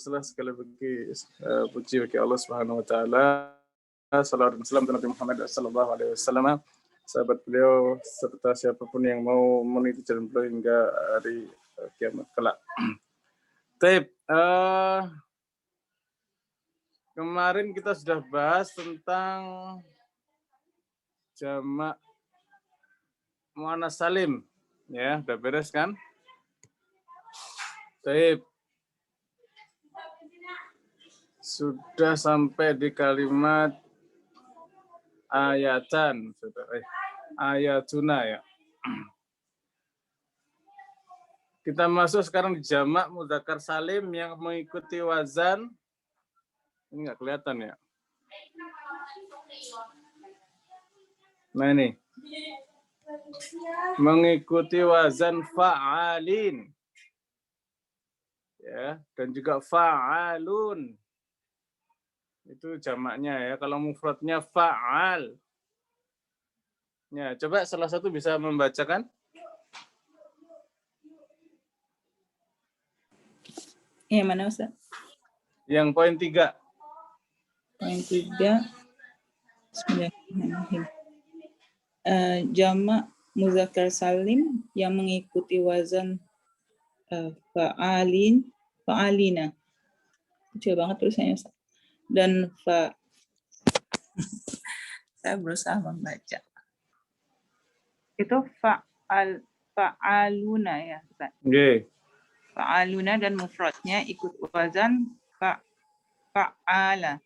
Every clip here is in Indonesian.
Sekali lagi puji bagi Allah Subhanahu wa taala. Salawat dan salam Nabi Muhammad sallallahu alaihi wasallam, sahabat beliau serta siapapun yang mau meniti jalan beliau hingga hari kiamat kelak. Baik, kemarin kita sudah bahas tentang jamak muannas salim, ya, udah beres kan? Baik. Sudah sampai di kalimat ayatan, sudah. Ayatuna ya. Kita masuk sekarang di jamak mudzakkar salim yang mengikuti wazan. Ini nggak kelihatan ya. Nah ini. Mengikuti wazan fa'alin. Ya, dan juga fa'alun. Itu jamaknya ya. Kalau mufradnya fa'al. Ya, coba salah satu bisa membacakan. Yang mana Ustaz? Yang poin 3. Poin 3. Bismillahirrahmanirrahim. Jamak mudzakkar salim yang mengikuti wazan fa'alin, fa'alina. Kecil banget tulisannya Ustaz. Dan saya berusaha membaca. Itu fa'aluna ya Ustaz. Nggih. Fa'aluna dan mufradnya ikut wazan fa'ala.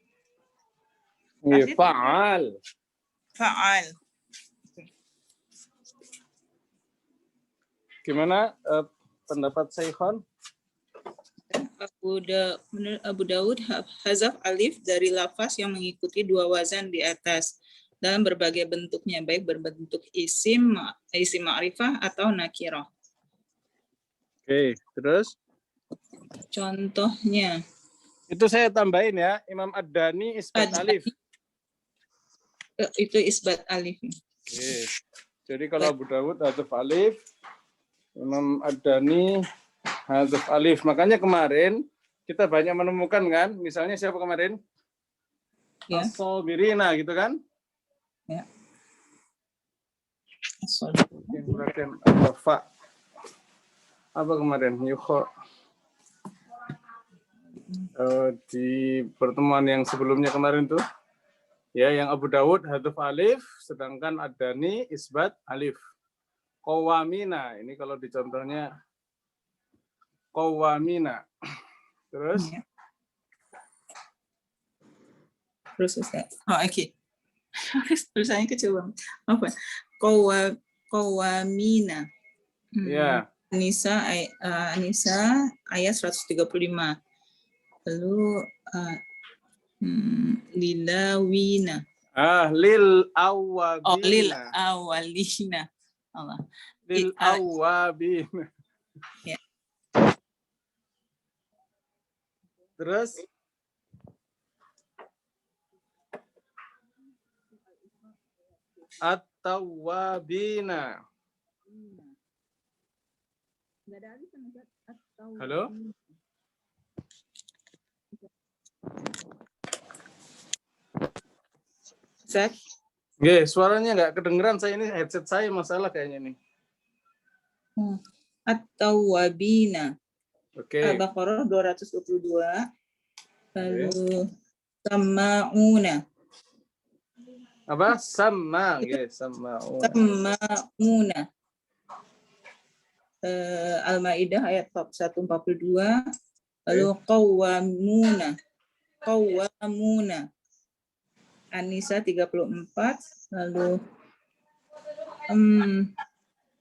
Nggih, fa'al. Fa'al. Gimana pendapat Saikhon? Menurut Abu Daud, hazaf alif dari lafaz yang mengikuti dua wazan di atas dalam berbagai bentuknya, baik berbentuk isim ma'rifah atau nakirah. Oke, terus? Contohnya. Itu saya tambahin ya, Imam Ad-Dani isbat alif. Itu isbat alif. Oke. Jadi kalau Abu Dawud hazaf alif, Imam Ad-Dani hazaf alif. Makanya kemarin kita banyak menemukan kan, misalnya siapa kemarin? Ya. As-sabirina gitu kan? Ya. Kemudian fa. Apa kemarin? Yukho. Di pertemuan yang sebelumnya kemarin tuh, ya, yang Abu Dawud hadaf alif, sedangkan Ad-Dani isbat alif. Qawamina, ini kalau di contohnya qawamina. Terus? Ya. Terus Ustaz. Oh, oke. Tulisannya kecil banget. Apa? Qawamina. Ya. Anisa ayat 135. Lalu lilawina. Lil awwabina. Oh, lil awwalina. Allah. Lil awwabina. Ya. Terus? At-tawwabina. Halo? Zat? Nggih, suaranya nggak kedengeran. Saya ini headset saya masalah kayaknya nih. At-tawwabina. Oke. Al-Baqarah 222. Lalu sama'una. Apa? Sama, nggih, sama'una. Sama'una. Al-Maidah ayat 142. Lalu qawwamuna. Qawwamuna. An-Nisa 34. Lalu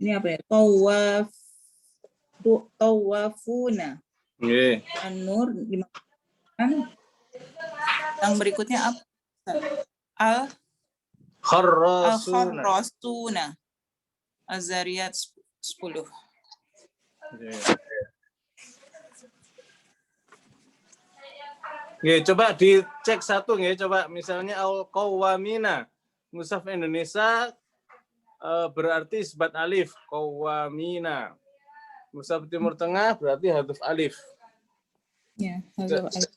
ini apa ya? Tawafuna. Nggih. An-Nur 5. Yang berikutnya apa? Al-Kharrasuna. Az-Zariyat 10. Nggih, coba dicek satu nggih, coba misalnya al-qawwamina. Mushaf Indonesia berarti isbat alif, qawwamina. Mushaf Timur Tengah berarti hadaf alif. Ya, hazaf alif.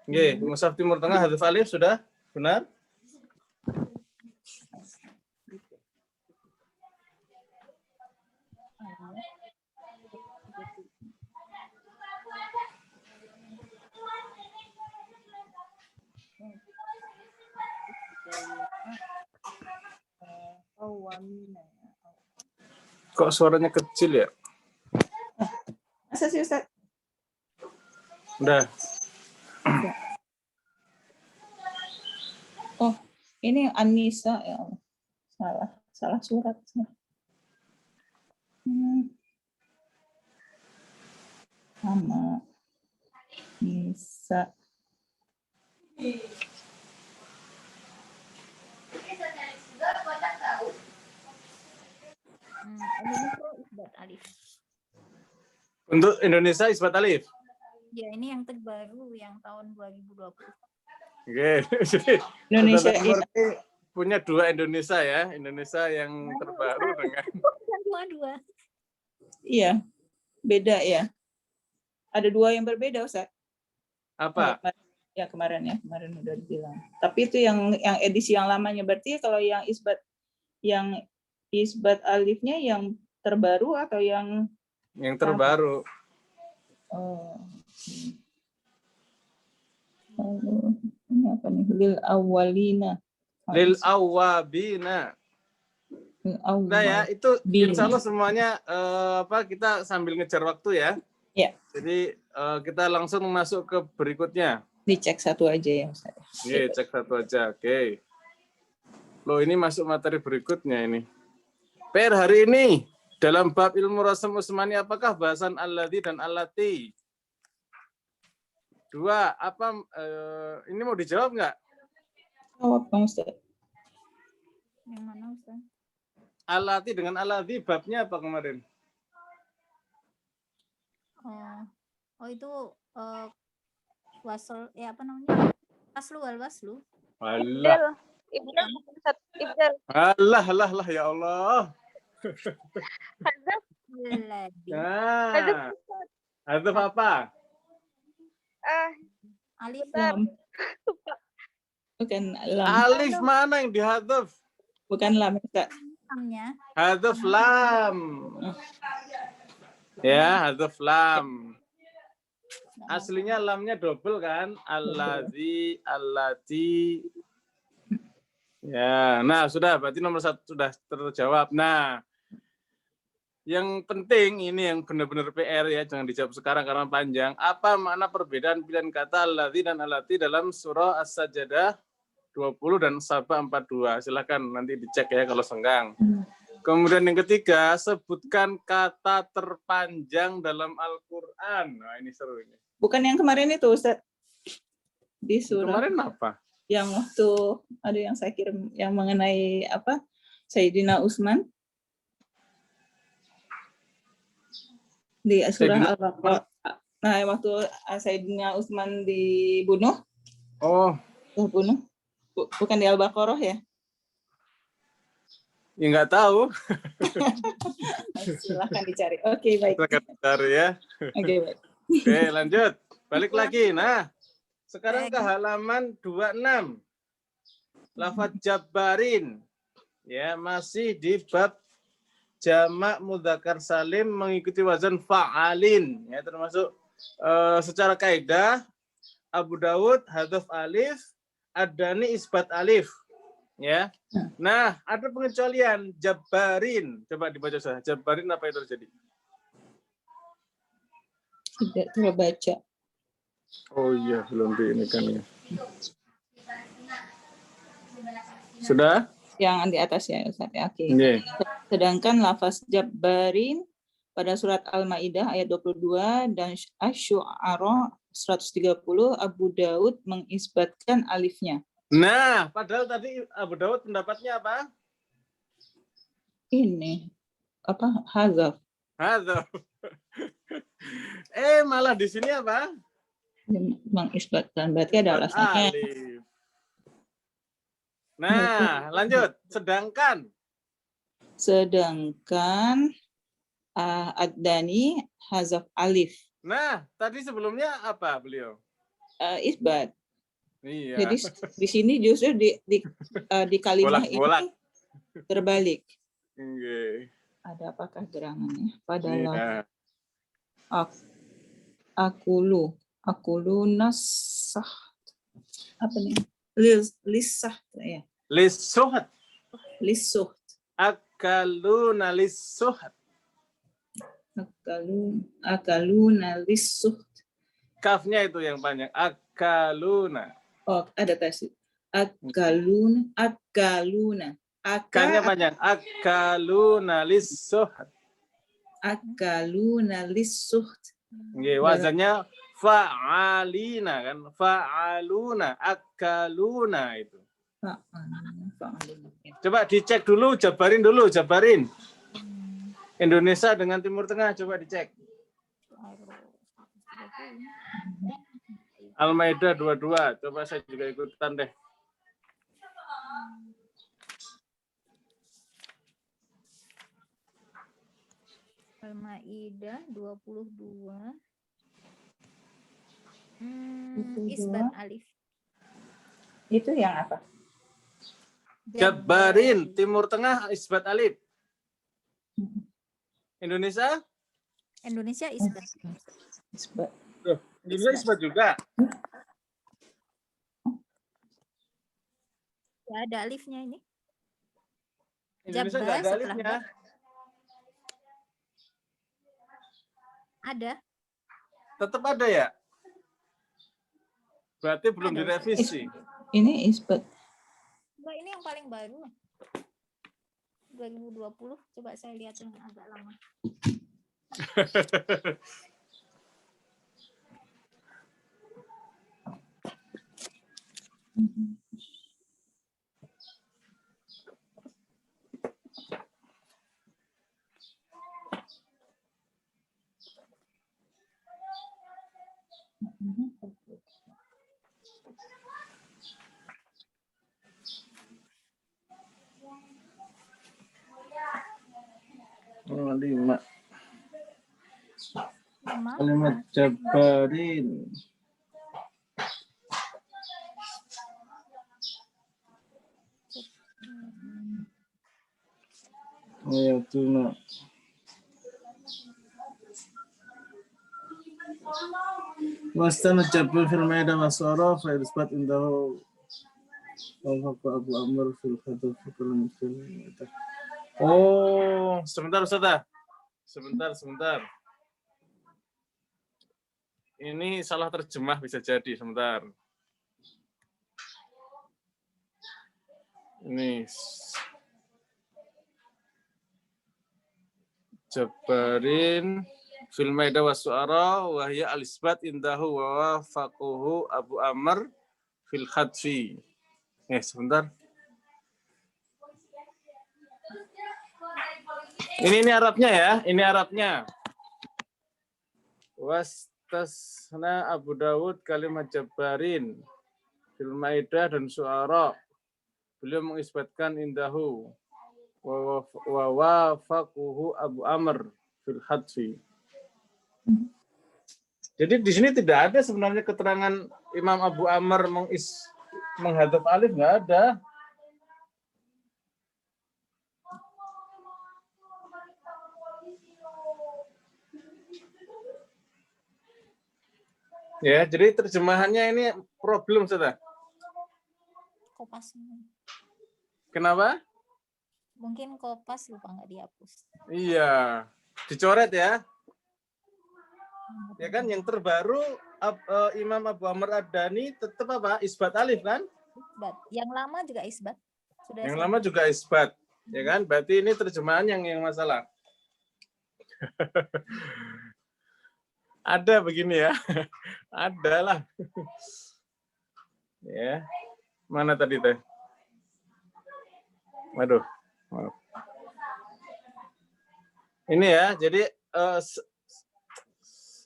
Nggih, mushaf Timur Tengah hadzaf alif sudah benar? Kok suaranya kecil ya? Masa sih Ustaz? Udah. Oh, ini Anissa ya Allah. Salah surat. Sama Nisa. Isbat alif. Untuk Indonesia isbat alif. Ya, ini yang terbaru yang tahun 2020. Oke. Jadi Indonesia Timur ini punya dua Indonesia ya. Indonesia yang terbaru dengan Dua-dua. Iya, beda ya. Ada dua yang berbeda Ustaz. apa? Ya kemarin udah dibilang. Tapi itu yang edisi yang lamanya. Berarti kalau yang isbat alifnya yang terbaru atau yang Terbaru. Oh. Ini apa nih? Lil awwalina. Lil awwabina. Nah ya, itu insya Allah semuanya kita sambil ngejar waktu ya. Ya. Jadi kita langsung masuk ke berikutnya. Dicek satu aja ya Ustaz. Oke, cek satu aja. Oke. Loh, ini masuk materi berikutnya ini. PR hari ini dalam bab ilmu rasam Usmani apakah bahasan alladzi dan allati? Dua, apa ini mau dijawab nggak? Jawab Bang Ustaz. Yang mana Ustaz? Allati dengan alladzi babnya apa kemarin? Oh itu wasl ya apa namanya? Waslu. Allah. Allah ya Allah. Hadzaf apa? Alif. Bukan lam. Alif mana yang dihadzaf? Bukan lam Ustaz. Lamnya. Hadzaf lam. Ya, hadzaf lam. Aslinya lamnya double kan? Allazi, allati. Ya, nah sudah berarti nomor 1 sudah terjawab. Nah, yang penting ini yang benar-benar PR ya, jangan dijawab sekarang karena panjang. Apa makna perbedaan pilihan kata allazi dan allati dalam surah As-Sajdah 20 dan Sabah 42? Silakan nanti dicek ya kalau senggang. Kemudian yang ketiga, sebutkan kata terpanjang dalam Al-Qur'an. Nah, ini seru ini. Bukan yang kemarin itu Ustaz. Di surah. Kemarin apa? Yang waktu ada yang saya kirim yang mengenai apa? Sayyidina Utsman. Di surah Al-Baqarah. Nah, waktu Sayyidina Utsman dibunuh. Oh. Dibunuh. Bukan di Al-Baqarah ya? Ya nggak tahu. Silahkan dicari. Oke, baik. Silahkan dicari ya. Oke, baik. Oke, lanjut. Balik lagi. Nah, sekarang ke halaman 26. Lafadz Jabbarin. Ya, masih di bab jamak mudzakkar salim mengikuti wazan fa'alin. Ya, termasuk secara kaidah Abu Dawud hadzaf alif, Ad-Dani isbat alif. Ya. Nah, ada pengecualian Jabbarin. Coba dibaca saja. Jabbarin apa yang terjadi? Tidak terbaca. Oh iya, belum di ini kan ya. Sudah? Yang di atas ya Ustaz. Oke. Okay. Sedangkan lafaz Jabbarin pada surat Al-Maidah ayat 22 dan Asy-Syu'ara 130 Abu Daud mengisbatkan alifnya. Nah, padahal tadi Abu Dawud pendapatnya apa? Ini apa? Hadzaf. Hadzaf. Malah di sini apa? Mengisbatkan, berarti ada alasannya. Alif. Nah, lanjut. Sedangkan Ad-Dani hadzaf alif. Nah, tadi sebelumnya apa beliau? Isbat. Iya. Jadi di sini justru di kalimat Bolak-bolak. ini terbalik. Oke. Ada apakah gerangannya? Pada Iya. akulu nasah. Apa nih? Lisah ya. Lisuhat. Lisuh. Akaluna lisuhat. Akaluna lisuh. Kafnya itu yang panjang. Akaluna. Oh, ada tes. Akaluna. K-nya panjang. Akaluna lisuhat. Akaluna lisuh. Nggih, wazannya fa'alina kan. Fa'aluna. Akaluna itu. Coba dicek dulu, jabarin. Indonesia dengan Timur Tengah, coba dicek. Al-Maidah 22, coba saya juga ikutan deh. Al-Maidah 22. Isbat alif. Itu yang apa? Jabarin, Timur Tengah, isbat alif. Indonesia? Indonesia isbat. Isbat. Indonesia isbat juga. Ya, ada alifnya ini. Indonesia Jabba nggak ada setelah alifnya. Ada. Tetap ada ya? Berarti belum Ada, direvisi. Ini isbat. Mbak, ini yang paling baru. 2020. Coba saya lihat yang agak lama. Oh, 5. Lama. Kalimat jabarin. Ayatuna. Wastana jabal fil maidah wasara fa isbat indahu wa Abu Amr fil khadaf fil. Oh, sebentar Ustaz. Sebentar. Ini salah terjemah bisa jadi, sebentar. Ini Jabarin fil maidah was-su'ara wa hiya al-isbat indahu wa wafaquhu Abu Amr fil khadfi. Sebentar. Ini Arabnya ya, ini Arabnya. Wastasna Abu Dawud kalimat jabarin fil maidah dan su'ara. Beliau mengisbatkan indahu wa wafaquhu Abu Amr fil hadfi. Jadi di sini tidak ada sebenarnya keterangan Imam Abu Amr menghadap alif, nggak ada. Ya, jadi terjemahannya ini problem sudah. Kopas. Kenapa? Mungkin kopas lupa nggak dihapus. Iya, dicoret ya. Ya kan, yang terbaru Imam Abu Amr Ad-Dani tetap apa? Isbat alif kan? Isbat. Yang lama juga isbat. Yang lama juga isbat, ya kan? Berarti ini terjemahan yang masalah. Ada begini ya, ada lah. Ya, mana tadi teh? Waduh, maaf. Ini ya, jadi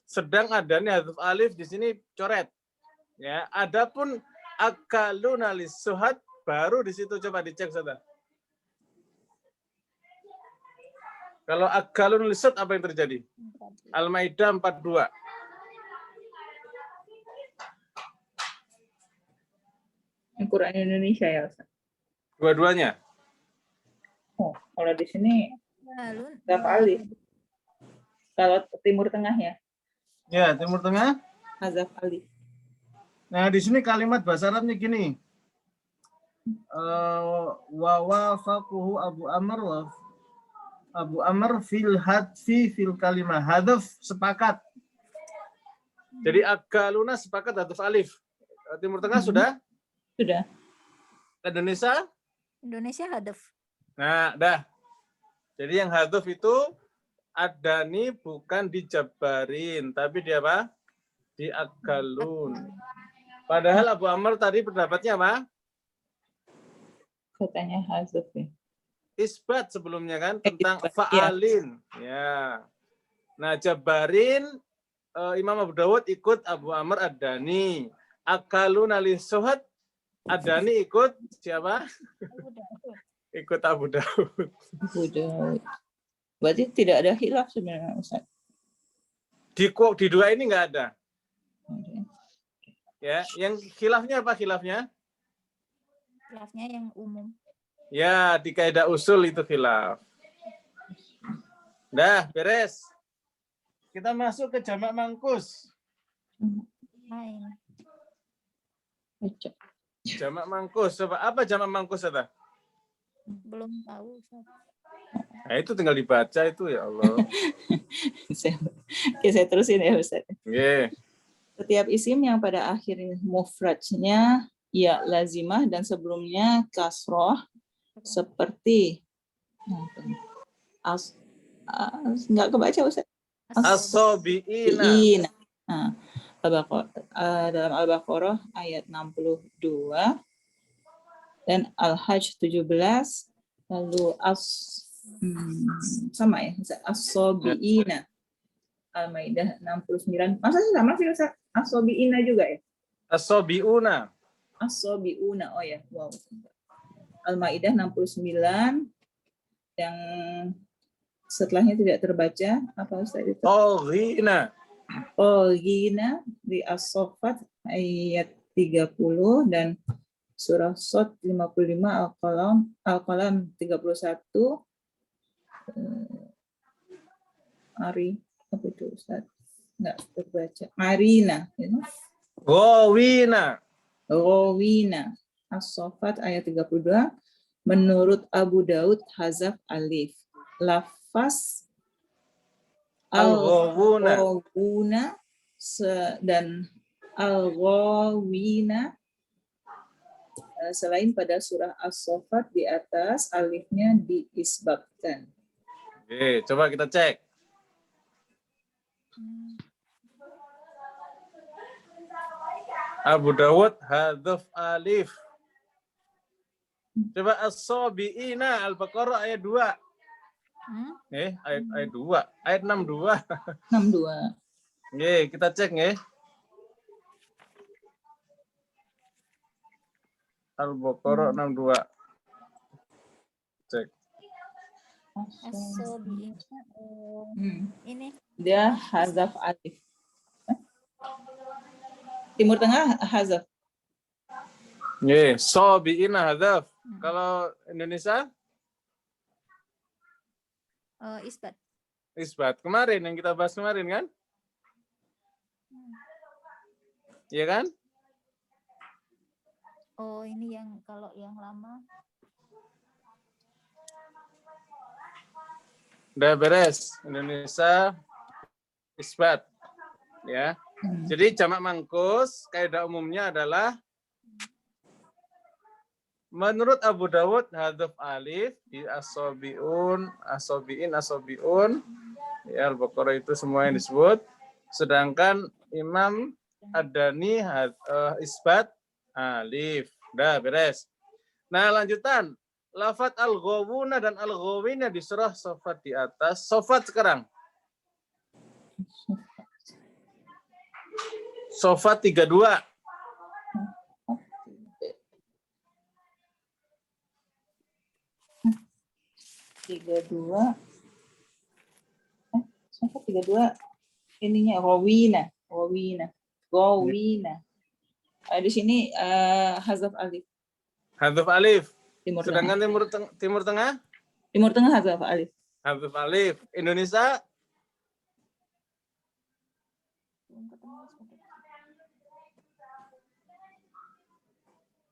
sedang ada nih huruf alif di sini coret. Ya, adapun akaluna lisuhat baru di situ, coba dicek saudara. Kalau akalun lisuhat apa yang terjadi? Al-Maidah 42. Yang Quran Indonesia ya, Ustaz? Dua-duanya. Oh, kalau di sini Lalu Hazaf alif. Kalau Timur Tengah ya, Ya, Timur Tengah. Hazaf alif. Nah, di sini kalimat bahasa Arabnya gini. Wa wafaquhu Abu Amr fil hadfi fil kalimah. Hadaf sepakat. Jadi akaluna sepakat hadaf alif. Timur Tengah sudah? Sudah. Indonesia? Indonesia hadaf. Nah, dah. Jadi yang hadaf itu adani bukan dijabarin, tapi dia apa? Diakalun. Padahal Abu Amr tadi pendapatnya apa? Katanya hazaf ya. Isbat sebelumnya kan tentang Isbat, fa'alin. Ya. Nah, jabarin Imam Abu Dawud ikut Abu Amr ad-Dani. Akalun alisuhat ad-Dani ikut siapa? Ikut Abu Dawud. Abu Daud. Berarti tidak ada khilaf sebenarnya, Ustaz. Di dua ini nggak ada. Ya, yang khilafnya apa khilafnya? Khilafnya yang umum. Ya, di kaidah usul itu khilaf. Dah, beres. Kita masuk ke jamak mangkus. Lain. Jamak mangkus. Coba apa jamak mangkus, Ustaz? Belum tahu, Ustaz. Nah, itu tinggal dibaca itu, ya Allah. Oke, saya terusin ya, Ustaz. Nggih. Setiap isim yang pada akhir mufradnya ya lazimah dan sebelumnya kasroh seperti nggak kebaca, Ustaz. As-sabiina. Nah, dalam Al-Baqarah ayat 62 dan Al-Hajj 17, lalu sama ya, as-sabiina. Al-Maidah 69. Masa sih sama sih, Ustaz? As-sabiina juga ya? As-sabiuna. As-sabiuna. Oh ya, wow. Al-Maidah 69 yang setelahnya tidak terbaca, apa Ustaz itu? Toghina. Toghina di As-Saffat ayat 30 dan surah Shad 55, Al-Qalam 31. Apa itu Ustaz? Nggak terbaca. Marina. Gowina. Gowina. As-Saffat ayat 32. Menurut Abu Daud hazaf alif. Lafaz al-ghawuna dan al-ghawina selain pada surah As-Saffat di atas alifnya diisbatkan. Oke, coba kita cek. Abu Dawud hadaf alif. Coba as-sabiina Al-Baqarah ayat 2. Ayat 2. Ayat 62. 62. Nggih, kita cek nggih. Al-Baqarah 62. Cek. As-sabiina. Ini Dia hazaf alif. Timur Tengah hazaf. Nggih, sabiina hadaf. Kalau Indonesia? isbat. Isbat. Kemarin yang kita bahas kemarin kan? Iya kan? Oh, ini yang kalau yang lama. Udah beres. Indonesia isbat. Ya. Jadi jamak mangkus kaidah umumnya adalah menurut Abu Dawud hadaf alif di as-sabiun, as-sabiin, as-sabiun. Ya, Al-Baqarah itu semua yang disebut. Sedangkan Imam Ad-Dani isbat alif. Udah beres. Nah, lanjutan. Lafat al-ghawuna dan al-ghawina di surah Saffat di atas. Saffat sekarang. Saffat 32. Saffat 32 ininya Gowina. Di sini hazaf alif. Hadzaf alif. Timur Sedangkan Tengah. Timur Tengah? Timur Tengah hazaf alif. Hadzaf alif. Indonesia?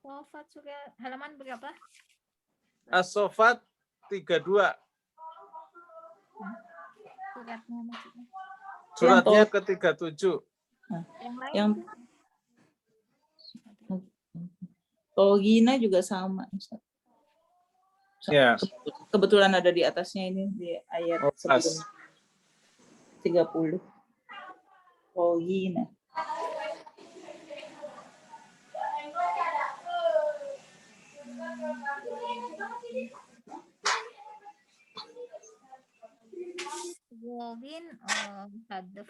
Sofat juga halaman berapa? As-Sofat 32. Suratnya maksudnya. Suratnya ke-37. Yang lain? Yang Togina juga sama. Ustaz. Ya. Kebetulan ada di atasnya ini di ayat Oh, pas. 30. Togina. Gowin hadaf.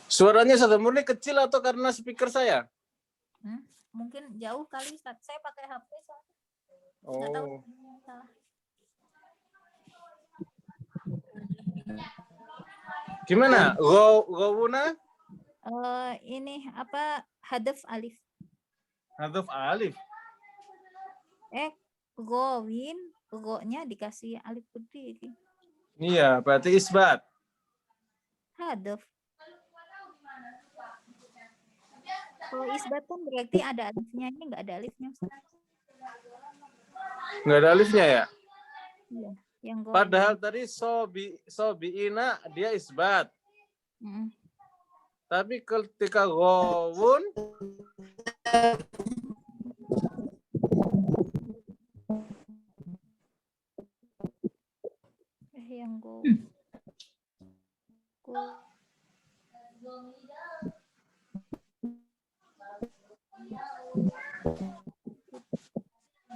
Suaranya Ustaz Murni kecil atau karena speaker saya? Mungkin jauh kali Ustaz. Saya pakai HP soalnya. Nggak tahu Oh. salah. Gimana? Gowuna? Ini apa hadaf alif. Hadzaf alif. Gowin, go-nya dikasih alif putih. Iya, berarti isbat. Hadaf. Kalau isbat kan berarti ada alifnya, ini nggak ada alifnya. Ustaz. Nggak ada alifnya ya? Iya, yang go. Padahal tadi sobiina dia isbat. Tapi ketika gowun Yang go.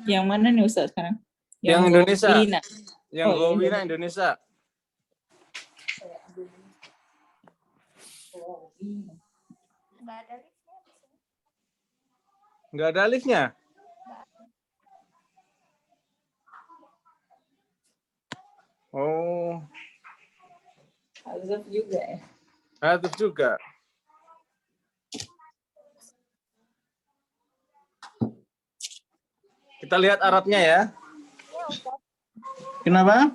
Yang mana nih Ustaz sekarang? Yang Indonesia. Gowina. yang Oh, gowina iya. Indonesia. Nggak ada alifnya di sini. Nggak ada alifnya? Oh, Hazaf juga ya. hadzaf juga. Kita lihat Arabnya ya. Ya, Ustaz. Kenapa?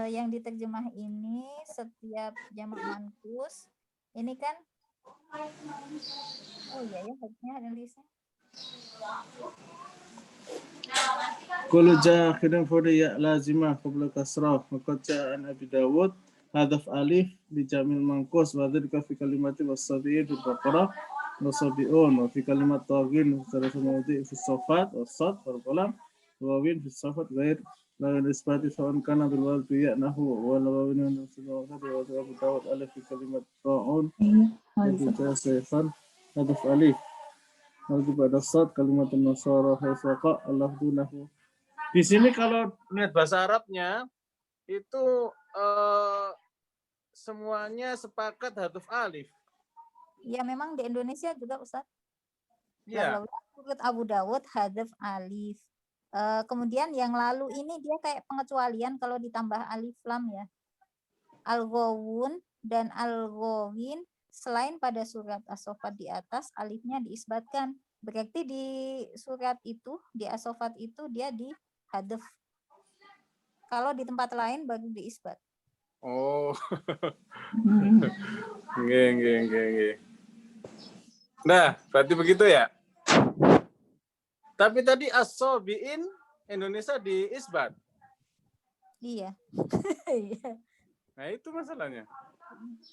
Yang diterjemah ini setiap jamak mankus ini kan iya ya harusnya ada tulisan. كل جاء آخر فريا لازمة قبل كسرة وقد جاء عن أبي داود هدف ألف بجمع المنقوص وذلك في كلمة والصبيين في البقرة والصبيون وفي كلمة طاغين في ثلاث مواضع في الصفات والصاد والقلم وواوين في الصفات غير لا الإثبات سواء كان بالواو ياء نحو ولا واوين من الصفات وأبو داود ألف في كلمة طاعون وفي سيفان هدف ألف Lalu pada saat kalimat nasara haifaka Allah dunahu. Di sini kalau lihat bahasa Arabnya itu semuanya sepakat huruf alif. Ya memang di Indonesia juga Ustaz. Ya. Menurut Abu Dawud hadaf alif. Kemudian yang lalu ini dia kayak pengecualian kalau ditambah alif lam ya. Al-Ghawun dan Al-Ghawin selain pada surat As-Sofat di atas alifnya diisbatkan. Berarti di surat itu, di As-Sofat itu dia di hadaf. Kalau di tempat lain baru diisbat. Oh. Nggih. Nah, berarti begitu ya? Tapi tadi as-sobiin Indonesia diisbat. Iya. Nah, itu masalahnya.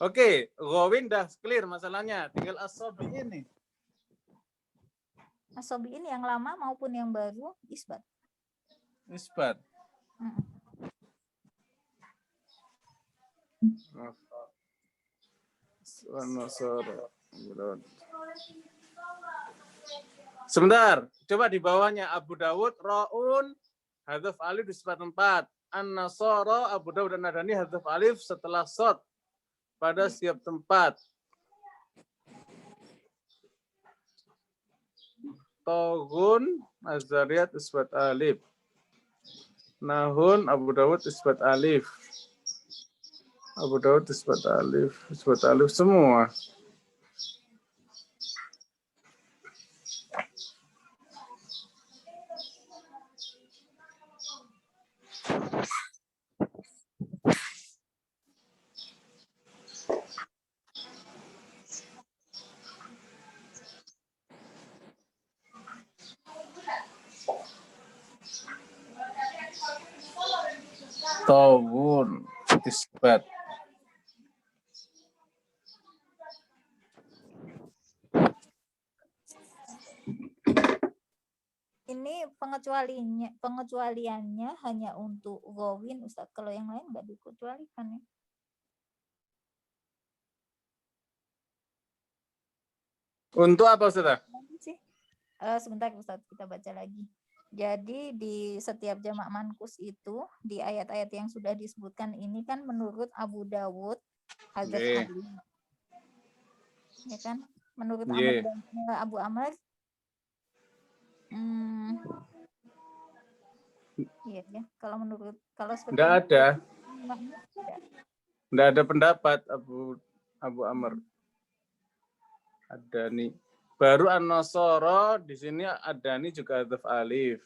Oke, Gowin dah clear masalahnya. Tinggal as-sobiin nih. As-sobiin yang lama maupun yang baru isbat. Isbat. Sebentar, coba di bawahnya Abu Dawud, Ra'un, hadzaf alif di sifat 4. An-Nasara, Abu Dawud dan Nadani hadzaf alif setelah shad pada setiap tempat. Togun, Az-Zariyat isbat alif. Nahun, Abu Dawud isbat alif. Abu Dawud isbat alif semua. Tawun isbat. Ini pengecualiannya hanya untuk gowin, Ustaz. Kalau yang lain nggak dikecualikan ya. Untuk apa, Ustaz? Sebentar Ustaz, kita baca lagi. Jadi di setiap jamak mankus itu, di ayat-ayat yang sudah disebutkan ini kan menurut Abu Dawud, Hadzaf Ali. Ya kan? Menurut Amr dan Abu Amr, iya ya. Kalau seperti Nggak ini, ada. tidak. Nggak ada pendapat Abu Amr. Ada nih. Baru An-Nasara di sini ada nih juga hadzaf alif.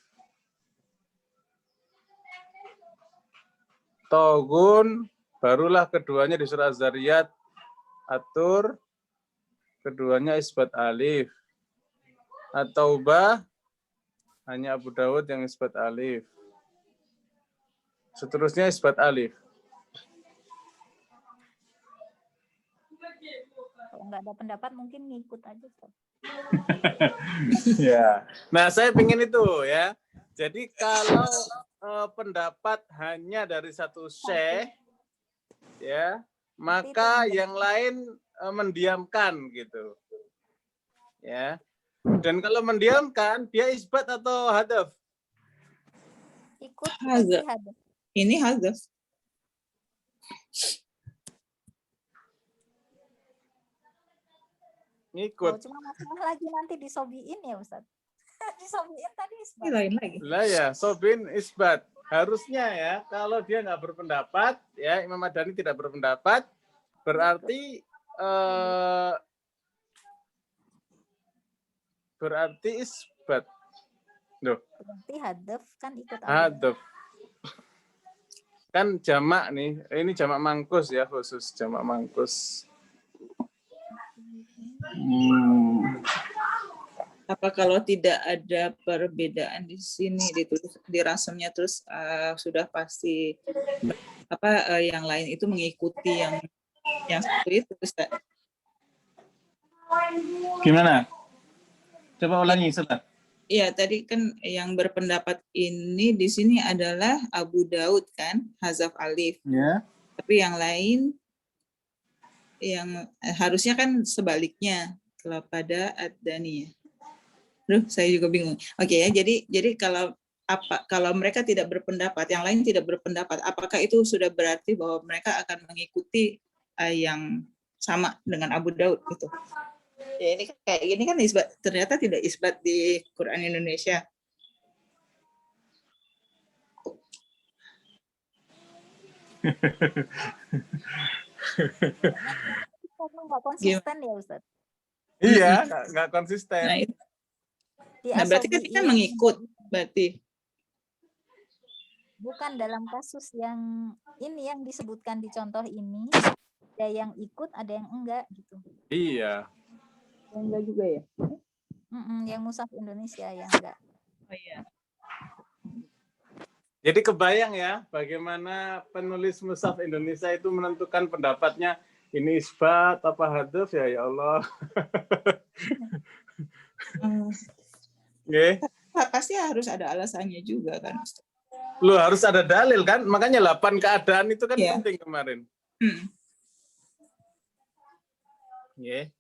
Togun barulah keduanya di surah Az-Zariyat atur, keduanya isbat alif. At-Taubah hanya Abu Dawud yang isbat alif. Seterusnya isbat alif. Kalau nggak ada pendapat mungkin ngikut aja. Ya. Nah, saya pengen itu ya. Jadi kalau pendapat hanya dari satu syekh ya, maka yang lain mendiamkan gitu. Ya. Dan kalau mendiamkan dia isbat atau hadzaf? Ikut Hadzaf. Ini hadzaf. Ngikut. Cuma masalah lagi nanti disobiin ya Ustaz. Disobiin tadi isbat. Ini lain lagi. Lah ya, sobin isbat. Harusnya ya, kalau dia nggak berpendapat, ya Imam Madani tidak berpendapat, berarti isbat. Loh. Berarti hadzaf kan ikut hadzaf. Kan jamak nih, ini jamak mangkus ya, khusus jamak mangkus. Apa kalau tidak ada perbedaan di sini ditulis di rasamnya terus sudah pasti yang lain itu mengikuti yang satu itu Ustaz. Gimana? Coba ulangi setelah. Iya, tadi kan yang berpendapat ini di sini adalah Abu Daud kan, hadzaf alif. Ya. Tapi yang lain yang harusnya kan sebaliknya kepada ad-daniyah. Saya juga bingung. Oke ya, jadi kalau mereka tidak berpendapat, yang lain tidak berpendapat, apakah itu sudah berarti bahwa mereka akan mengikuti yang sama dengan Abu Daud gitu? Ya ini kayak gini kan isbat, ternyata tidak isbat di Quran Indonesia. Nggak konsisten ya Ustaz? Iya, nggak konsisten. Nah, berarti kan mengikut berarti. Bukan dalam kasus yang ini yang disebutkan di contoh ini, ada yang ikut, ada yang enggak gitu. Iya. Yang enggak juga ya? Yang mushaf Indonesia yang enggak. Oh iya. Jadi kebayang ya bagaimana penulis mushaf Indonesia itu menentukan pendapatnya ini isbat apa hadzaf ya Allah. Okay. Pasti harus ada alasannya juga kan. Lu harus ada dalil kan? Makanya 8 keadaan itu kan penting kemarin. Yeah.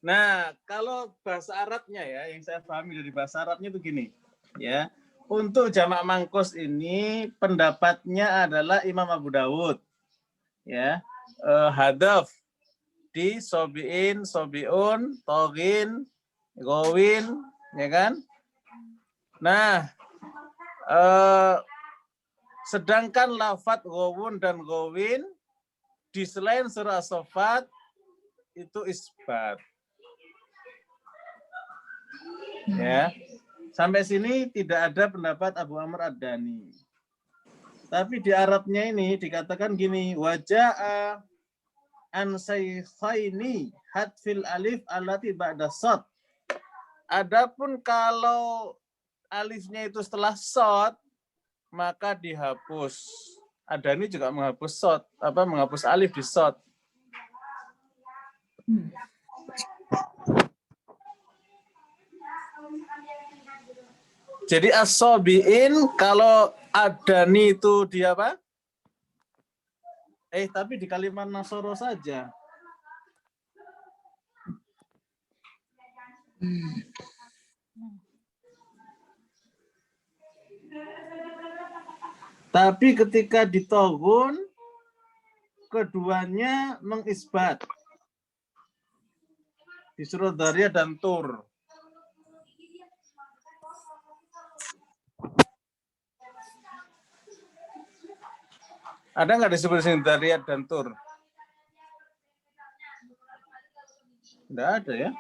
Nah, kalau bahasa Arabnya ya, yang saya pahami dari bahasa Arabnya itu gini, ya. Untuk jamak mangkus ini pendapatnya adalah Imam Abu Dawud, ya. Hadzaf di sobiin, sobiun, togin, gowin, ya kan? Nah, sedangkan lafat gowun dan gowin di selain surah As-Saffat itu isbat. Ya. Sampai sini tidak ada pendapat Abu Amr Ad-Dani. Tapi di Arabnya ini dikatakan gini, waja'a an saykhaini hadfil alif allati ba'da shad. Adapun kalau alifnya itu setelah shad maka dihapus. Adani juga menghapus shot, menghapus alif di shot. Jadi as-sobiin kalau adani itu dia apa? Tapi di kalimat nasoro saja. Tapi ketika ditogun, keduanya mengisbat. Di surat Dariyah dan Tur. Ada nggak disebut sini Dariyah dan Tur? Nggak ada ya?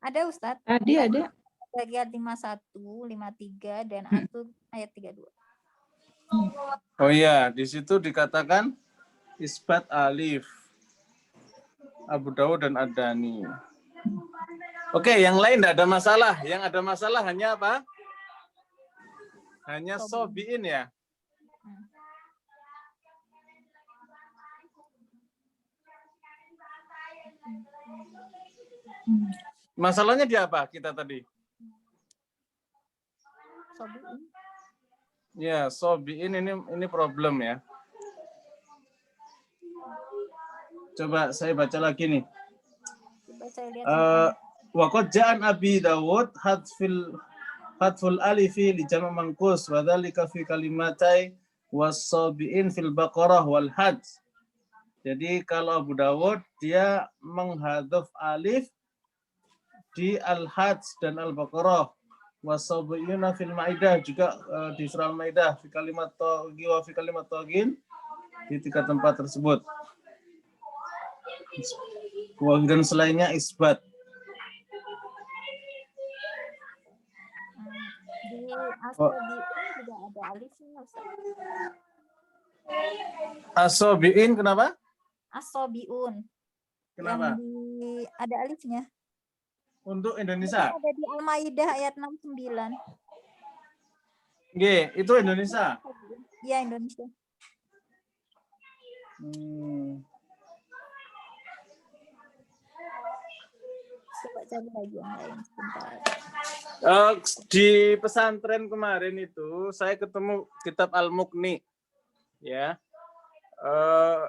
Ada Ustadz. Ada. Bagian 51, 53, dan Atur ayat 32. Oh iya, di situ dikatakan isbat alif. Abu Dawud dan Adani. Oke, yang lain tidak ada masalah. Yang ada masalah hanya apa? Hanya sobiin ya. Masalahnya di apa kita tadi? Sobiin. Ya, sobiin ini problem ya. Coba saya baca lagi nih. Coba saya lihat. Wa qad ja'an Abi Dawud hadful alifi li jama' manqus wa dzalika fi kalimatai was-sabiin fil Baqarah wal Hajj. Jadi kalau Abu Dawud dia menghadzaf alif di Al-Hajj dan Al-Baqarah. Was-sabiina fil Maidah juga di surah Al-Maidah fi kalimat taghi wa fi kalimat taghin di 3 tempat tersebut. Dan selainnya isbat. Di as-sobiin juga ada alifnya, Ustaz. As-sobiin kenapa? As-sobiun. Kenapa? Ada alifnya. Untuk Indonesia. Ada di Al-Maidah ayat 69. Itu Indonesia. Iya, Indonesia. Coba cari lagi yang lain sebentar. Di pesantren kemarin itu saya ketemu kitab Al-Muqni. Ya.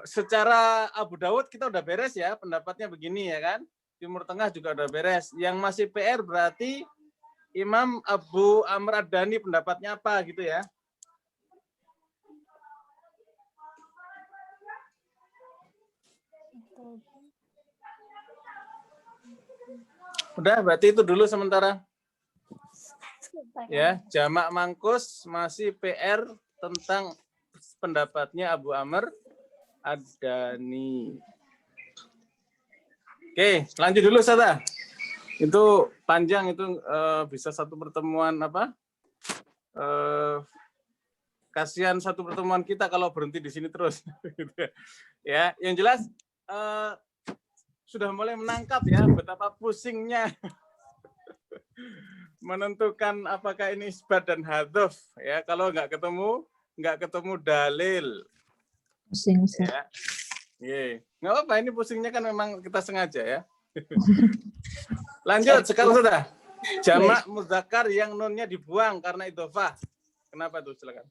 Secara Abu Dawud kita udah beres ya, pendapatnya begini ya kan. Timur Tengah juga udah beres. Yang masih PR berarti Imam Abu Amr Ad-Dani pendapatnya apa gitu ya. Udah, berarti itu dulu sementara. Ya, jamak mangkus masih PR tentang pendapatnya Abu Amr Ad-Dani. Oke, lanjut dulu Ustaz. Itu panjang itu bisa satu pertemuan apa? Kasihan satu pertemuan kita kalau berhenti di sini terus. Ya, yang jelas sudah mulai menangkap ya betapa pusingnya menentukan apakah ini isbat dan hadzaf ya. Kalau nggak ketemu dalil. Pusing. Ya. Nggak apa-apa, ini pusingnya kan memang kita sengaja ya. Lanjut, sekarang sudah. Jamak muzakkar yang nunnya dibuang karena idhofah. Kenapa tuh? Silakan.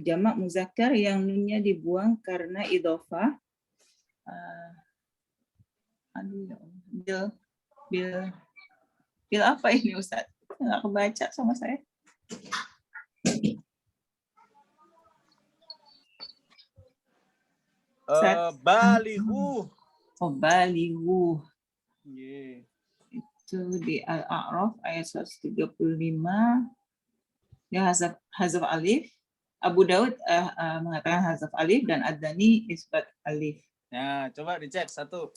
Jamak muzakkar yang nunnya dibuang karena idhofah. Bil apa ini Ustaz? Nggak kebaca sama saya. Balighu. Balighu. Itu di Al-A'raf ayat 135. Ya, hazaf alif. Abu Daud mengatakan hazaf alif dan Ad-Dani isbat alif. Nah, coba dicek satu.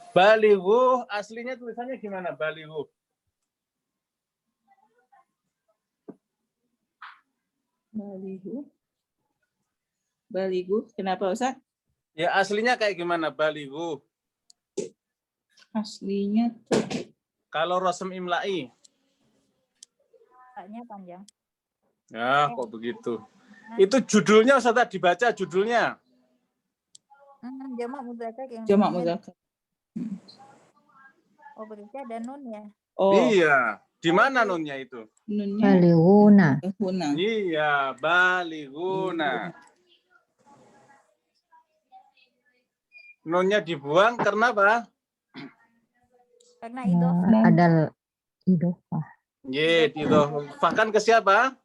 Balighu aslinya tulisannya gimana? Balighu. Baligu. Kenapa Ustaz? Ya aslinya kayak gimana balighu? Aslinya tuh Kalau rasam imla'i. Hanya panjang. Ya, kok begitu. Itu judulnya Ustaz, dibaca judulnya. Jamak mudzakkar yang jamak nunnya- mudzakkar. Oh, berarti ada nun ya. Oh, Iya. Di mana nunnya itu? nunnya Balighuna. huna. Iya, balighuna. Nunnya dibuang karena apa? Karena idhofah Ada idofah. Ye, didhofahkan ke siapa?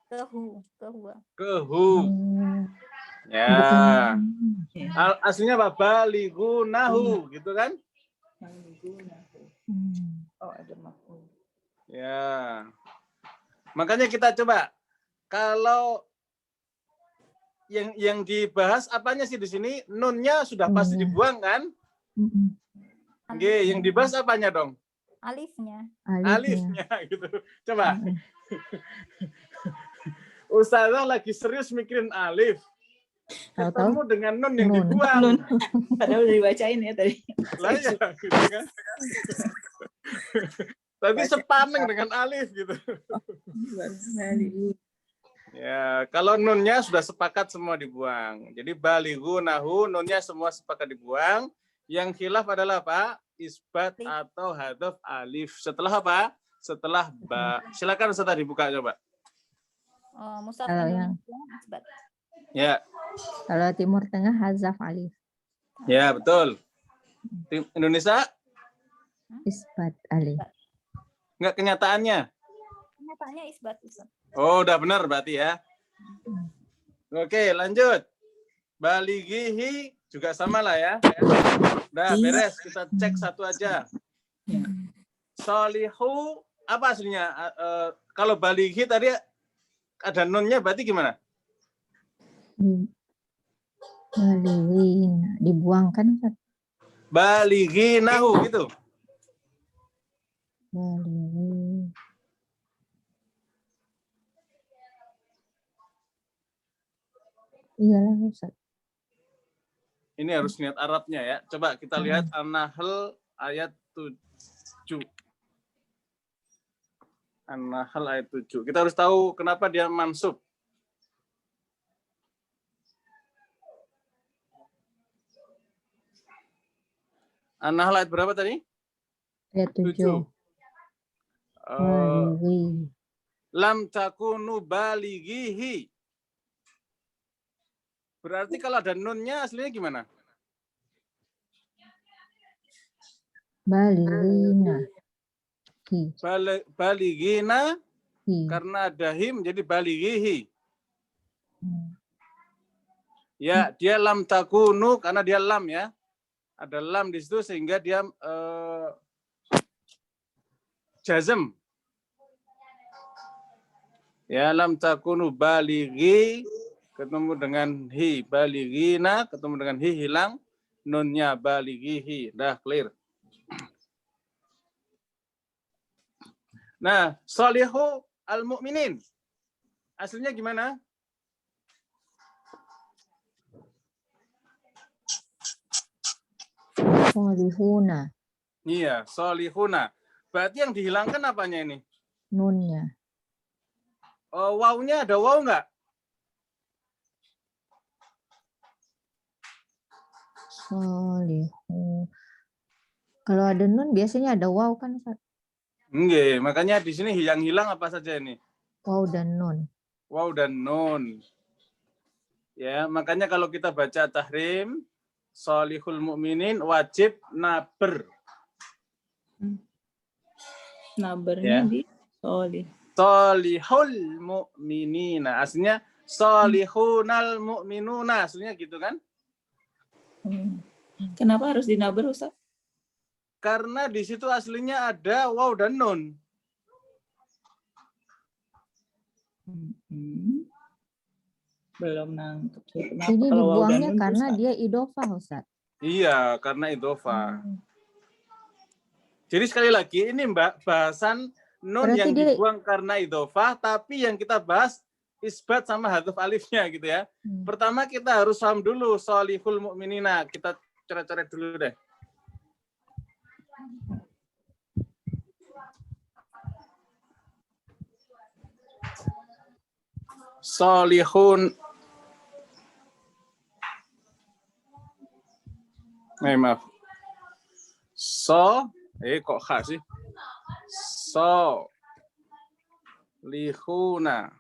ke huwa. Ke hu. Ya. Aslinya apa? Balighunahu, gitu kan? Oh, ada maf'ul. Ya. Makanya kita coba kalau yang dibahas apanya sih di sini? Nunnya sudah pasti dibuang kan? Oke, yang dibahas apanya dong? Alifnya. Alifnya gitu. Coba. Ustazah lagi serius mikirin alif. Ketemu dengan nun yang Nun. dibuang. Nun. Padahal udah dibacain ya tadi. Lah ya, gitu kan. Tadi sepaneng dengan alif gitu. Baligu. Ya, kalau nunnya sudah sepakat semua dibuang. Jadi balighunahu nunnya semua sepakat dibuang. Yang khilaf adalah apa? Isbat atau hadaf alif. Setelah apa? Setelah ba. Silakan Ustaz dibuka coba. Mushaf Kalau yang- Indonesia isbat. Ya. Kalau Timur Tengah hazaf alif. Ya, betul. Tim Indonesia Isbat alif. enggak kenyataannya. Kenyataannya isbat Ustaz. Oh, udah benar berarti ya. Oke, lanjut. Balighihi juga sama lah ya. Udah beres, kita cek satu aja. Solihu apa aslinya? Kalau balighi tadi ada nunnya berarti gimana? Balighina. Dibuang kan Ustaz? Balighinahu gitu. Balighi. Iyalah Ustaz. Ini harus niat Arabnya ya. Coba kita lihat An-Nahl ayat 7. An-Nahl ayat 7. Kita harus tahu kenapa dia mansub. An-Nahl ayat berapa tadi? Ayat 7. 7. Balighi. Lam takunu balighihi. Berarti kalau ada nunnya aslinya gimana? Balighina. Hi. Balighina Hi. karena ada him jadi balighihi. Hmm. Ya, dia lam takunu karena dia lam ya. Ada lam di situ sehingga dia jazm. Ya, lam takunu balighi ketemu dengan hi, balighina ketemu dengan hi hilang, nunnya balighihi. Dah clear. Nah, solihu al-mu'minin. Aslinya gimana? Solihuna. Iya, solihuna. Berarti yang dihilangkan apanya ini? Nunnya. Wawunya ada waw nggak? Solihu. Kalau ada nun biasanya ada waw kan Ustaz? Enggak, makanya di sini yang hilang apa saja ini? Waw dan nun. Waw dan nun. Ya, makanya kalau kita baca tahrim, solihul mu'minin wajib naber. Nabernya Ya. di solih. Solihul mu'minina. Aslinya solihunal mu'minuna. Aslinya gitu kan? Kenapa harus dinaber Ustaz? Karena di situ aslinya ada waw dan nun. Belum nangkep. Kenapa Jadi kalau waw dan dibuangnya nun, karena Ustaz? dia idofah Ustaz. Iya, karena idhofah. Jadi sekali lagi ini Mbak, bahasan nun Berarti yang dia- dibuang karena idhofah, tapi yang kita bahas isbat sama hadzuf alifnya gitu ya. Pertama kita harus paham dulu sholihul mukminina. Kita coret-coret dulu deh. Sholihun. Maaf. Kok kha sih? Lihuna.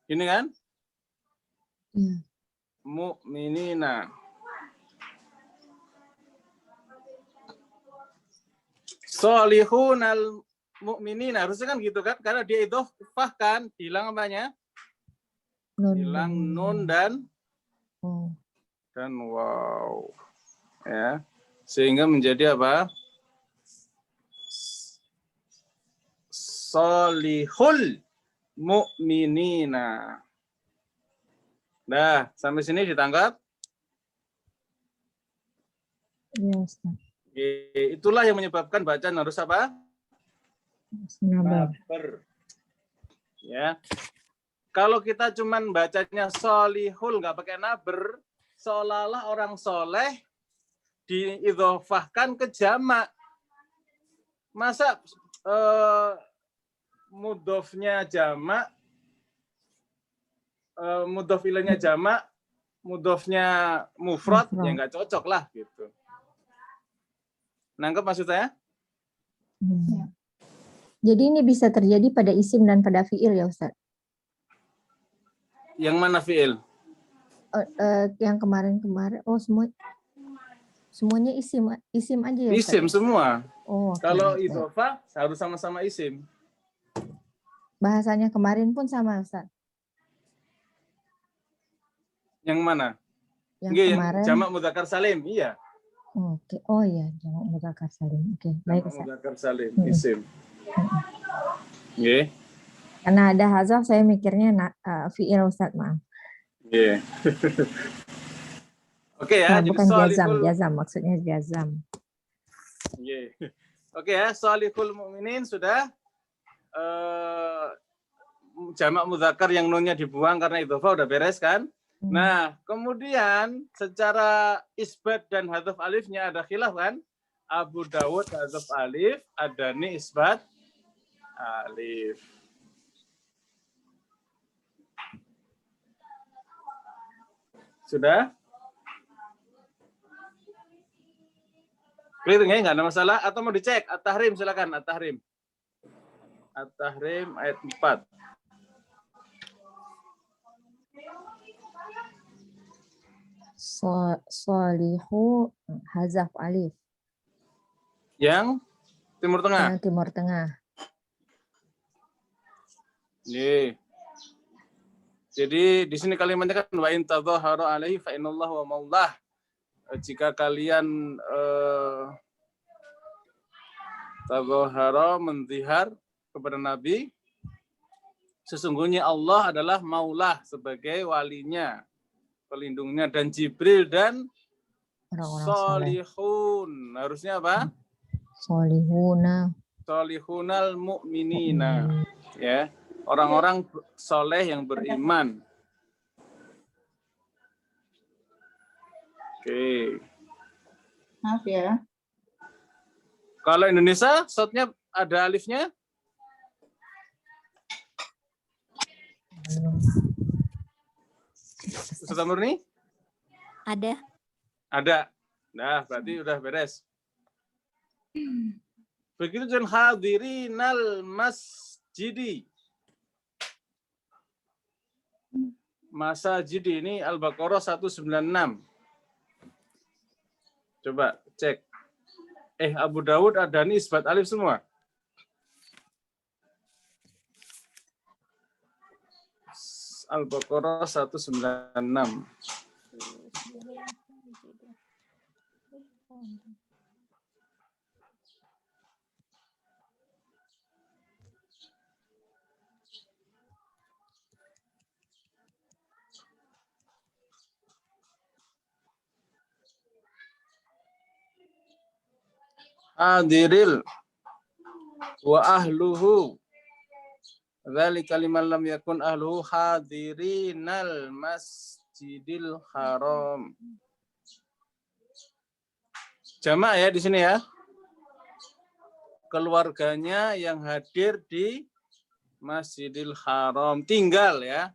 Ini kan? Iya. Mu'minina. Solihunal mu'minina. Harusnya kan gitu kan? Karena dia idhofah kan. Hilang apanya? Hilang nun dan waw. Ya. Sehingga menjadi apa? Solihul mu'minina. Nah, sampai sini ditangkap? Iya, Ustaz. Itulah yang menyebabkan bacaan harus apa? Nabar. Ya. Kalau kita cuman bacanya solihul, nggak pakai naber, seolah-olah orang soleh diidhofahkan ke jamak. Masa mudhofnya jamak, mudhof ilainya jamak, mudhofnya mufrad, ya nggak cocok lah gitu. Nangkep maksud saya? Jadi ini bisa terjadi pada isim dan pada fiil ya Ustaz? Yang mana fiil? Yang kemarin-kemarin, semuanya isim aja ya Ustaz? Isim semua. Oh, kalau idhofah harus sama-sama isim. Bahasanya kemarin pun sama Ustaz? Yang mana? Yang kemarin. Yang jamak mudzakkar salim, iya. Oke. Oh iya, jamak mudzakkar salim. Oke, baik Ustaz. Jamak mudzakkar salim, isim. Nggih. Karena ada hazaf saya mikirnya fiil Ustaz, maaf. Nggih. Oke ya, jadi bukan solihul, jazam maksudnya jazam. Nggih. Oke ya, solihul mukminin sudah jamak mudzakkar yang nunnya dibuang karena idhofah udah beres kan? Nah, kemudian secara isbat dan hadzuf alifnya ada khilaf kan? Abu Dawud hadzuf alif, Adani isbat alif. Sudah? Clear nggak? Nggak ada masalah? Atau mau dicek? At-Tahrim silakan. At-Tahrim. At-Tahrim ayat 4. Solihu hazaf alif. Yang Timur Tengah. Yang Timur Tengah. Nih. Jadi di sini kalimatnya kan wa in tadhahara alaihi fa innallaha wa maulah. Jika kalian tadhahara menzihar kepada Nabi, sesungguhnya Allah adalah maulah sebagai walinya, pelindungnya, dan Jibril dan solihun. Harusnya apa? Solihunal mu'minina. Ya, orang-orang soleh yang beriman. Oke. Maaf ya. Kalau Indonesia, shotnya ada alifnya? Ustaz Murni? Ada. Ada. Nah, berarti udah beres. Begitu dengan hadirinal masjidi. Masjid ini Al-Baqarah 196. Coba cek. Abu Dawud ada nih isbat alif semua. Al-Baqarah 196. Hadiril wa ahluhu Dzalika liman lam yakun ahluhu hadirinal masjidil haram. Jamak ya di sini ya. Keluarganya yang hadir di Masjidil Haram, tinggal ya.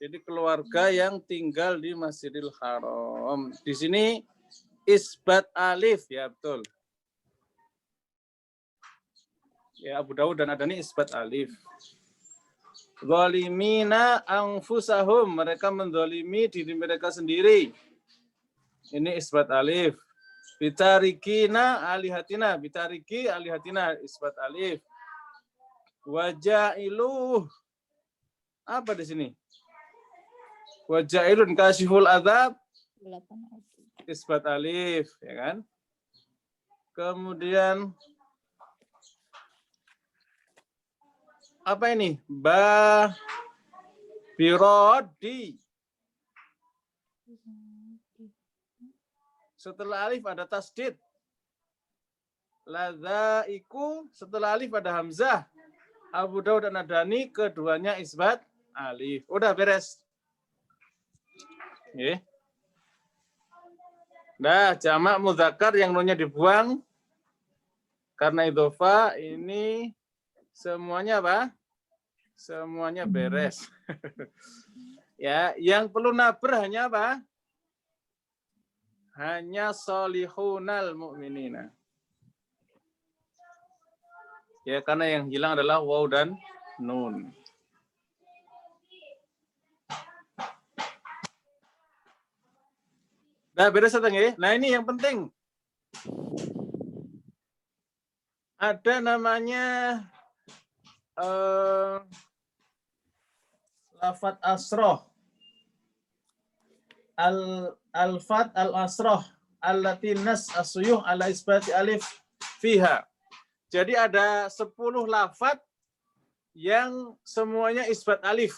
Jadi keluarga yang tinggal di Masjidil Haram. Di sini isbat alif ya, betul. Ya, Abu Dawud dan Adani isbat alif. Zalimina anfusahum, mereka menzalimi diri mereka sendiri. Ini isbat alif. Bitarikina alihatina, bitariki alihatina isbat alif. Wajailuh, apa di sini? Wajailun kasiful adzab, isbat alif, ya kan? Kemudian apa ini? Ba birodi. Setelah alif ada tasdid. Ladzaiku, setelah alif ada hamzah. Abu Dawud dan Adani keduanya isbat alif. Udah beres. Oke. Nah, jamak mudzakkar yang nunnya dibuang karena idhofa ini semuanya apa? Semuanya beres. Ya, yang perlu nabr hanya apa? Hanya solihunal mu'minina. Ya, karena yang hilang adalah waw dan nun. Nah, beres ya. Nah, ini yang penting. Ada namanya lafat asroh. Al-fat al-asroh. Allati nas asuyuh ala isbati alif fiha. Jadi ada 10 lafat yang semuanya isbat alif.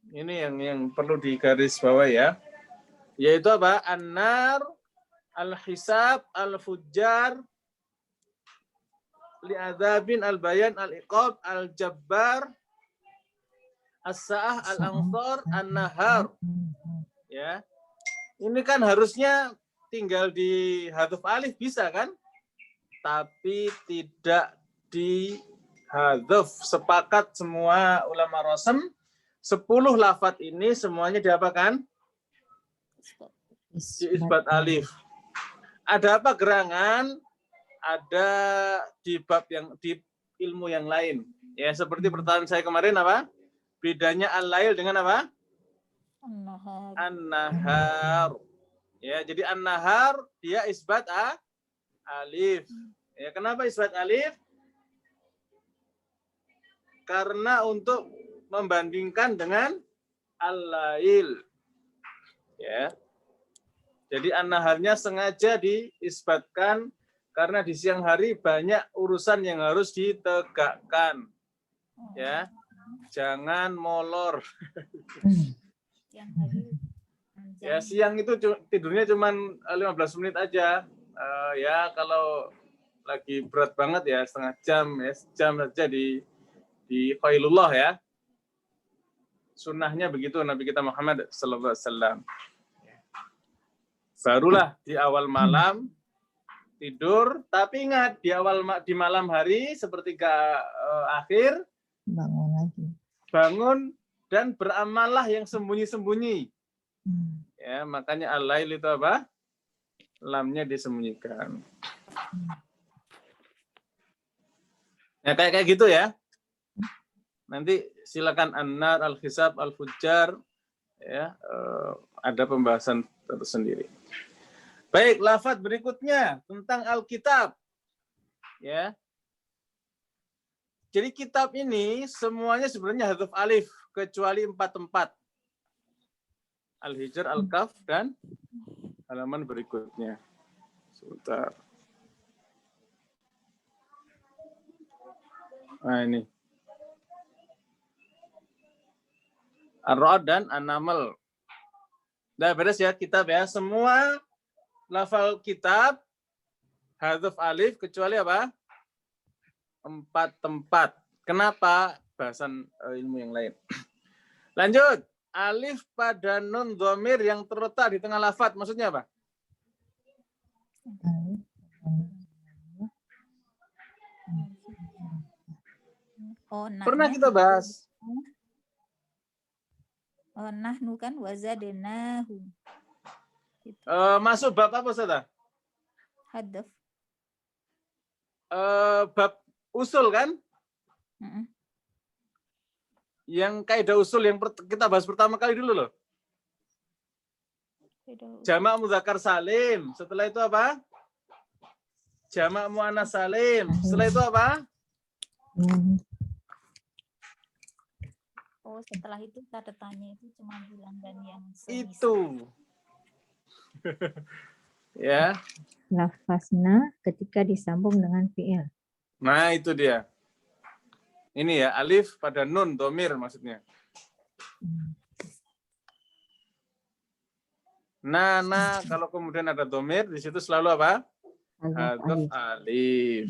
Ini yang perlu digarisbawahi ya. Yaitu apa? An-nar, al-hisab, al-fujjar, li'adzabin, al-bayan, al-iqab, al-jabbar, as-sa'ah, al-ansar, an-nahar. Ya. Ini kan harusnya tinggal di hadzuf alif bisa kan? Tapi tidak di hadzuf. Sepakat semua ulama rosem 10 lafat ini semuanya diapakan? Di isbat alif. Ada apa gerangan? Ada di bab yang di ilmu yang lain. Ya, seperti pertanyaan saya kemarin apa? Bedanya al-lail dengan apa? An-nahar. An-nahar. Ya, jadi an-nahar dia isbat alif. Ya, kenapa isbat alif? Karena untuk membandingkan dengan al-lail. Ya. Jadi an-naharnya sengaja diisbatkan karena di siang hari banyak urusan yang harus ditegakkan. Ya. Jangan molor. Siang hari. Ya, siang itu tidurnya cuma 15 menit aja. Ya, kalau lagi berat banget ya setengah jam ya, sejam saja di Khailullah ya. Sunnahnya begitu Nabi kita Muhammad sallallahu alaihi wasallam. Barulah di awal malam tidur, tapi ingat di malam hari sepertiga akhir Bangun lagi. bangun dan beramallah yang sembunyi-sembunyi. Ya, makanya al-lail itu apa? Lamnya disembunyikan. Ya, kayak gitu ya. Nanti silakan an-nar, al-hisab, al-fujjar, ya, ada pembahasan tersendiri. Baik, lafaz berikutnya tentang Alkitab. Ya. Jadi kitab ini semuanya sebenarnya hadzuf alif kecuali 4 tempat. Al-Hijr, Al-Kahf, dan halaman berikutnya. Sebentar. Nah, ini. Ar-Ra'd dan An-Naml. Udah beres ya kitab ya. Semua lafal kitab hadzuf alif kecuali apa? 4 tempat. Kenapa? Bahasan ilmu yang lain. Lanjut. Alif pada nun dhamir yang terletak di tengah lafadz. Maksudnya apa? Oh, Pernah nahnya kita bahas. oh, nahnu kan wazadenahu. Masuk bab apa, Ustaz? Hadaf. Bab usul kan? Mm-mm. Yang kaidah usul yang kita bahas pertama kali dulu loh. Jamak mudzakkar salim. Setelah itu apa? Jamak muannats salim. Setelah itu apa? Oh, setelah itu catatannya itu cuma bilang dan yang semisal. Itu. Ya. Lafazna ketika disambung dengan fi'il. Nah, itu dia. Ini ya, alif pada nun, domir maksudnya. Nah, kalau kemudian ada domir, di situ selalu apa? Hadaf alif.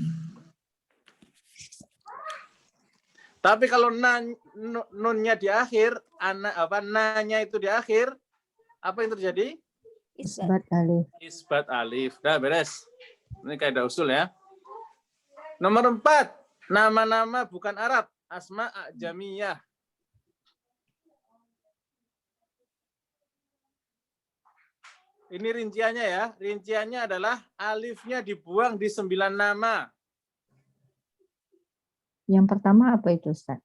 Tapi kalau nunnya di akhir, nanya itu di akhir, apa yang terjadi? Isbat alif. Isbat alif. Dah beres. Ini kaidah usul ya. Nomor 4. Nama-nama bukan Arab. Asma a'jamiyah. Ini rinciannya ya. Rinciannya adalah alifnya dibuang di 9 nama. Yang pertama apa itu, Ustaz?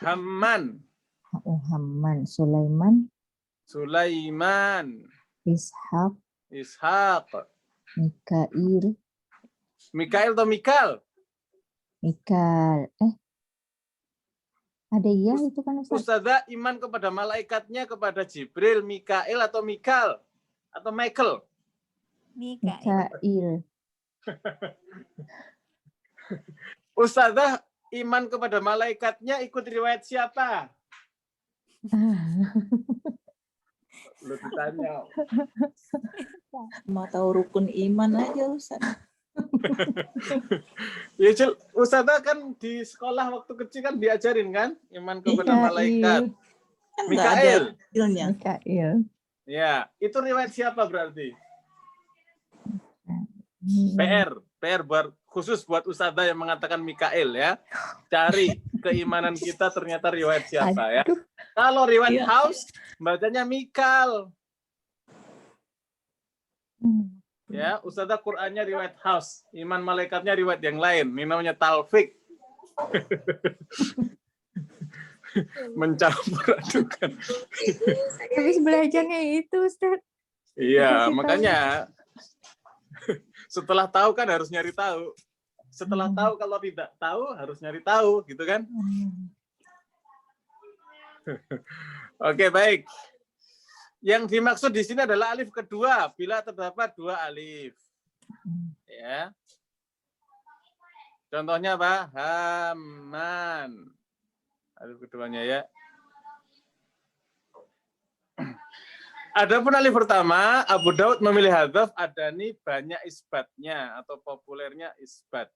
Hamman. Oh, Hamman. Sulaiman. Sulaiman. Ishaq. Ishaq. Mikail. Mikail atau Mikal? Mikal. Ada ya itu kan, Ustaz? Ustazah iman kepada malaikatnya, kepada Jibril, Mikail atau Mikal? Atau Michael? Mikail. Ustazah iman kepada malaikatnya ikut riwayat siapa? Lu ditanya. Mau tahu rukun iman aja Ustaz. Ya, Ustazah kan di sekolah waktu kecil kan diajarin kan iman kepada malaikat. Kan Mikail. Mikail. Ya, itu riwayat siapa berarti? PR khusus buat Ustazah yang mengatakan Mikail ya. Cari keimanan kita ternyata riwayat siapa ya. Kalau riwayat Haus bacanya Mikal. Ya, Ustazah Qur'annya riwayat Haus, iman malaikatnya riwayat yang lain. Ini namanya talfik. Mencampur adukan. Habis belajarnya itu, Ustaz. Iya, makanya setelah tahu kan harus nyari tahu. Setelah tahu kalau tidak tahu harus nyari tahu, gitu kan? Oke, baik. Yang dimaksud di sini adalah alif kedua bila terdapat 2 alif. Ya. Contohnya apa? Hamman. Alif keduanya ya. Adapun alif pertama, Abu Daud memilih hadzaf adani banyak isbatnya atau populernya isbat.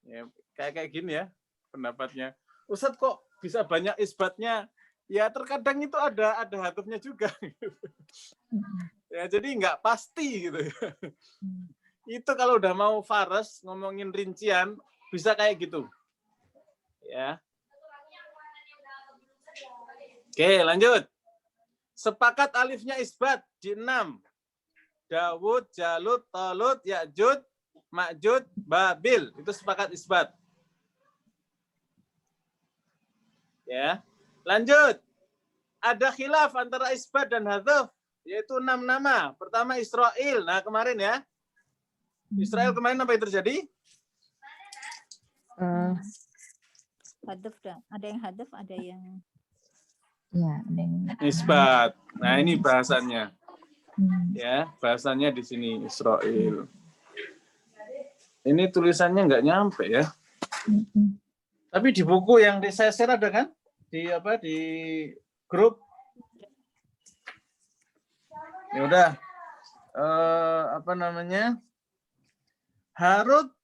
Ya, kayak gini ya pendapatnya. Ustadz kok bisa banyak isbatnya? Ya terkadang itu ada hadzafnya juga. Ya jadi nggak pasti gitu. Itu kalau udah mau faras ngomongin rincian bisa kayak gitu. Ya. Oke, lanjut. Sepakat alifnya isbat di 6. Dawud, Jalut, Talut, Ya'jud, Ma'jud, Babil. Itu sepakat isbat. Ya. Lanjut. Ada khilaf antara isbat dan hadzaf, yaitu 6 nama. Pertama Israel. Nah, kemarin ya. Israel kemarin apa yang terjadi? Hadaf dah. Ada yang hadaf, ada yang Ya, Isbat. Nah, ini bahasannya. Ya, bahasannya di sini Israel. Ini tulisannya nggak nyampe ya. Tapi di buku yang saya share ada kan? Di grup. Ya udah. Harut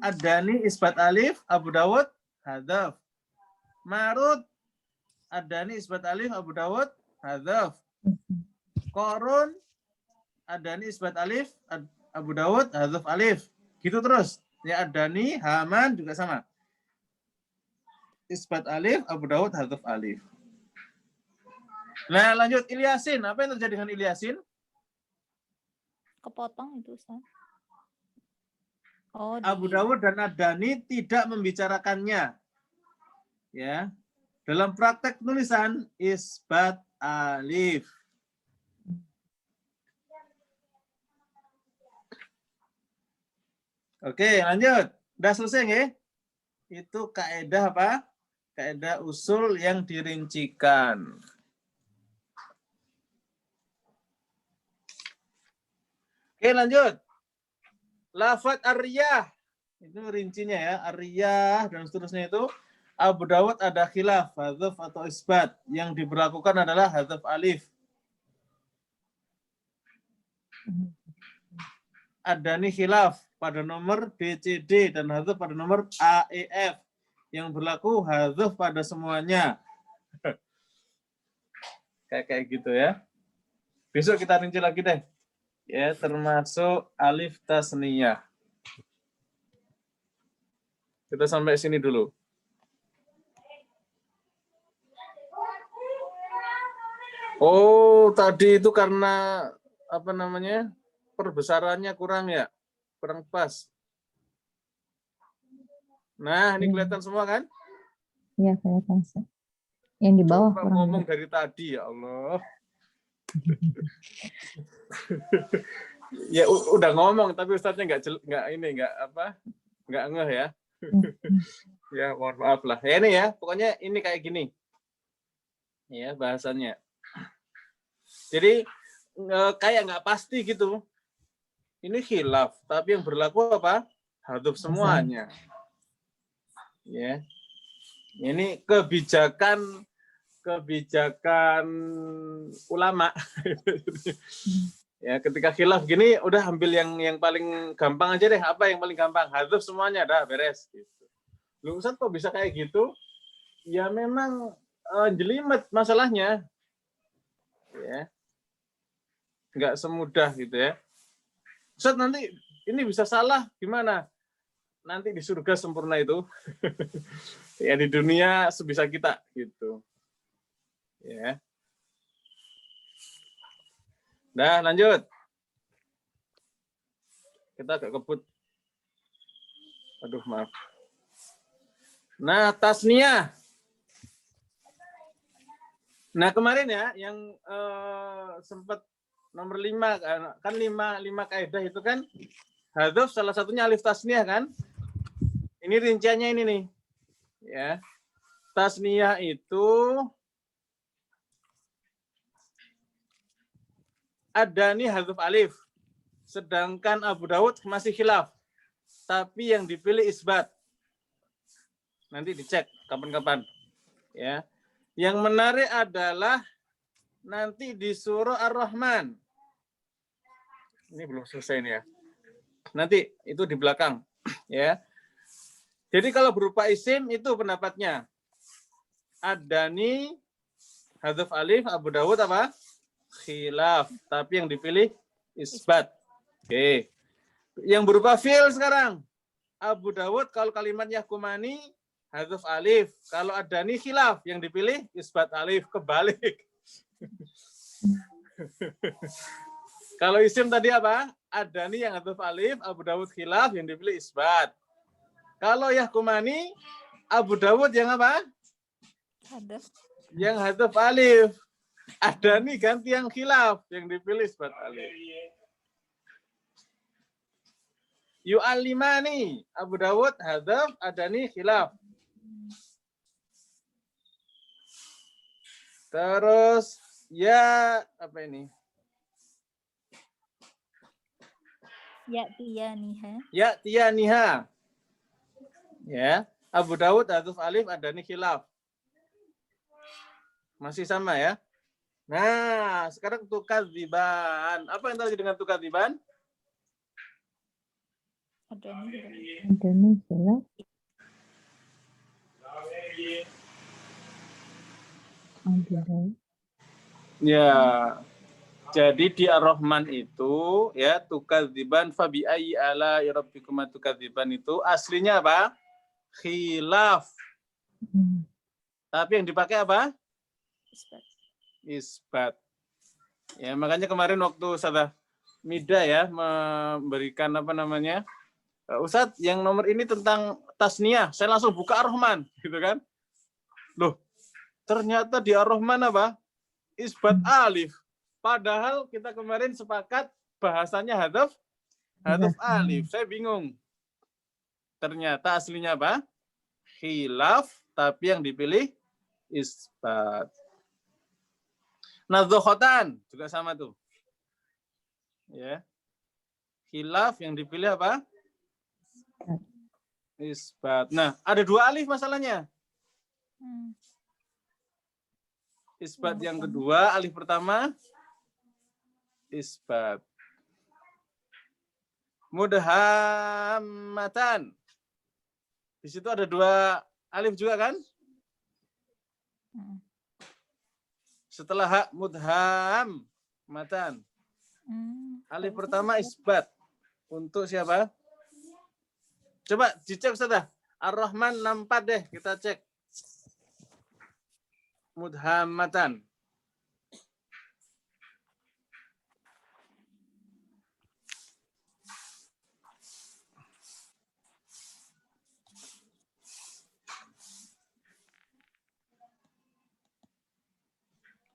Adani isbat alif, Abu Dawud hadzaf. Marut Adani isbat alif, Abu Dawud hadzaf. Korun Adani isbat alif, Abu Dawud hadzaf alif. Gitu terus. Ya Adani, Haman juga sama. Isbat alif, Abu Dawud hadzaf alif. Nah, lanjut Ilyasin. Apa yang terjadi dengan Ilyasin? Kepotong itu, Ustaz. Oh, Abu Dawud dan Adani tidak membicarakannya. Ya. Dalam praktek tulisan isbat alif. Oke, lanjut. Udah selesai nggih? Itu kaidah apa? Kaidah usul yang dirincikan. Oke, lanjut. Lafaz ar-riyah. Itu rincinya ya. Ar-riyah dan seterusnya itu. Abu Dawud ada khilaf, hadzaf atau isbat. Yang diberlakukan adalah hadzaf alif. Adani khilaf pada nomor B, C, D. Dan hadzaf pada nomor A, E, F. Yang berlaku hadzaf pada semuanya. Kayak gitu ya. Besok kita rinci lagi deh. Ya, termasuk alif tasniyah. Kita sampai sini dulu. Oh, tadi itu karena apa namanya? Perbesarannya kurang ya? Kurang pas. Nah, ini kelihatan semua kan? Iya, kelihatan. Ustaz. Yang di bawah Coba kurang. ngomong dari tadi ya Allah. Ya udah ngomong tapi Ustadznya nggak ngeh ya. Ya mohon maaf lah. Ya ini ya, pokoknya ini kayak gini. Ya bahasannya. Jadi kayak nggak pasti gitu. Ini khilaf, tapi yang berlaku apa? Hadzaf semuanya. Ya. Ini kebijakan ulama. Ya, ketika khilaf gini udah ambil yang paling gampang aja deh. Apa yang paling gampang? Hadzaf semuanya dah beres gitu. Lu Ustaz kok bisa kayak gitu? Ya memang jelimet masalahnya. Ya. Nggak semudah gitu ya. Ustaz nanti ini bisa salah gimana? Nanti di surga sempurna itu. Ya di dunia sebisa kita gitu. Ya. Nah, lanjut. Kita agak kebut. Aduh, maaf. Nah, tasniyah. Nah, kemarin ya, yang sempat nomor 5, kan 5 kaidah itu kan, hadzaf salah satunya alif tasniyah kan? Ini rinciannya ini nih. Ya. Tasniyah itu Adani hadzaf alif. Sedangkan Abu Dawud masih khilaf. Tapi yang dipilih isbat. Nanti dicek kapan-kapan. Ya. Yang menarik adalah nanti di surah Ar-Rahman. Ini belum selesai nih ya. Nanti itu di belakang. Ya. Jadi kalau berupa isim itu pendapatnya. Adani hadzaf alif, Abu Dawud apa? Khilaf, tapi yang dipilih isbat. Oke. Yang berupa fi'il sekarang. Abu Dawud kalau kalimat yahkumani hadzaf alif, kalau Adani khilaf, yang dipilih isbat alif, kebalik. Kalau isim tadi apa? Adani yang hadzaf alif, Abu Dawud khilaf, yang dipilih isbat. Kalau yahkumani Abu Dawud yang apa? Hadzaf. Yang hadzaf alif. Adani ganti yang khilaf, yang dipilih isbat alif. Yu'allimani, Abu Dawud hadzaf, Adani khilaf. Terus ya apa ini? Ya tiyaniha. Ya tiyaniha. Ya, Abu Dawud hadzaf alif, Adani khilaf. Masih sama ya? Nah, sekarang tukadziban. Apa yang terjadi dengan tukadziban? Adani hilaf. Adani hilaf. Abu Daud. Ya. Jadi di Ar-Rahman itu ya tukadziban fabi ayyi ala rabbikuma tukadziban itu aslinya apa? Khilaf. Tapi yang dipakai apa? Isbat. Isbat. Ya, makanya kemarin waktu Ustazah Mida ya memberikan apa namanya? Ustadz, yang nomor ini tentang tasniyah. Saya langsung buka Ar-Rahman, gitu kan? Loh, ternyata di Ar-Rahman apa? Isbat alif. Padahal kita kemarin sepakat bahasanya hadaf alif. Saya bingung. Ternyata aslinya apa? Khilaf, tapi yang dipilih isbat. Nadzokhatan juga sama tuh. Ya. Khilaf yang dipilih apa? Isbat. Nah, ada 2 alif masalahnya. Isbat yang kedua, alif pertama isbat. Mudhammatan. Di situ ada 2 alif juga kan? Setelah hak mudhammatan. Alif pertama isbat. Untuk siapa? Coba dicek Ustazah. Ar-Rahman 64 deh, kita cek. Mudhammatan.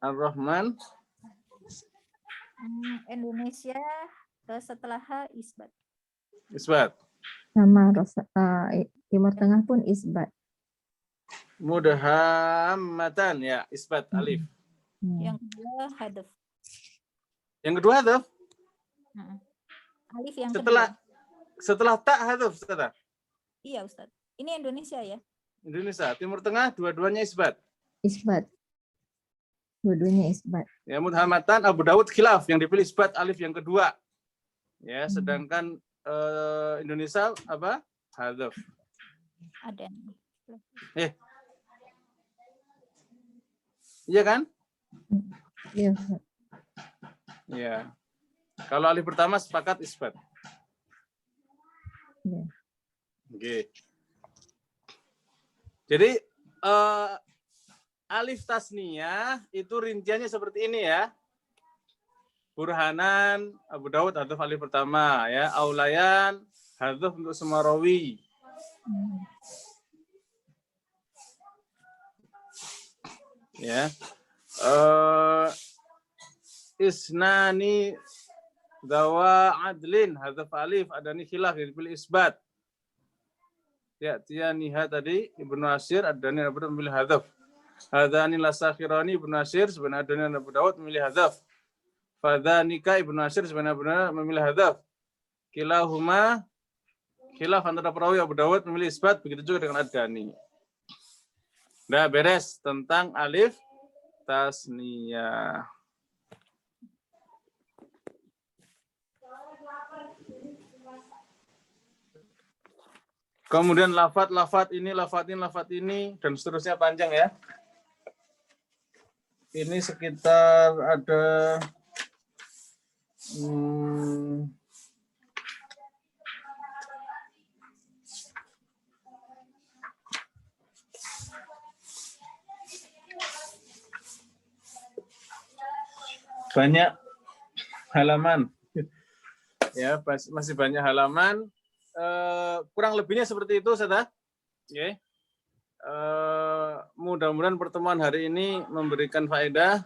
Ar-Rahman. Indonesia setelah H isbat. Isbat. Sama Timur Tengah pun isbat. Mudhammatan ya, isbat alif. Yang kedua hadaf. Yang kedua hadaf. Alif yang Setelah tak hadaf, Ustaz. Iya, Ustaz. Ini Indonesia ya? Indonesia, Timur Tengah dua-duanya isbat. Isbat. Dua-duanya isbat. Ya, Mudhammatan Abu Daud khilaf yang dipilih isbat alif yang kedua. Ya, sedangkan Indonesia apa? Hadaf. Adani. Iya kan? Iya. Iya. Kalau alif pertama sepakat isbat. Iya. Oke. Jadi alif tasniyah itu rinciannya seperti ini ya. Burhanan, Abu Daud hadaf alif pertama ya. Aulayan hadaf untuk semua rawi. Ya. Isnani dawa adlin hadaf alif adani khilaf dipilih isbat. Ya, tianiha tadi Ibnu Asir adani Abu Daud memilih hadaf. Hadani lasakhirani Ibnu Asir sebenarnya adani Abu Daud memilih hadaf. Fadhanika Ibnu Asir sebenarnya Abu Daud memilih hadaf. Kilahuma khilaf antara perawi Abu Daud memilih isbat, begitu juga dengan adani. Nah, beres tentang alif tasniyah. Kemudian lafat ini, dan seterusnya panjang ya. Ini sekitar ada banyak halaman. Ya, masih banyak halaman. Kurang lebihnya seperti itu, Ustaz. Okay. Mudah-mudahan pertemuan hari ini memberikan faedah.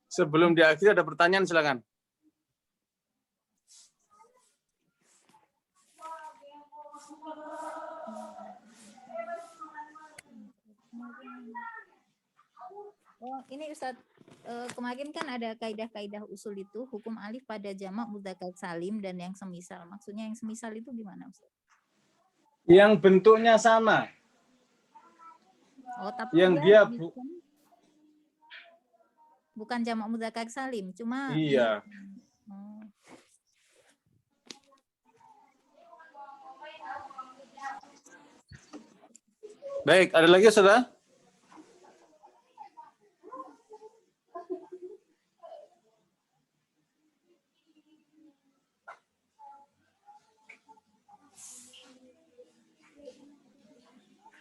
Sebelum diakhiri ada pertanyaan, silakan. Oh, ini Ustadz, kemarin kan ada kaidah-kaidah usul itu, hukum alif pada jamak mudzakkar salim dan yang semisal. Maksudnya yang semisal itu gimana, Ustadz? Yang bentuknya sama. Oh, tapi yang dia bukan jamak mudzakkar salim, cuma iya. Baik, ada lagi Saudara?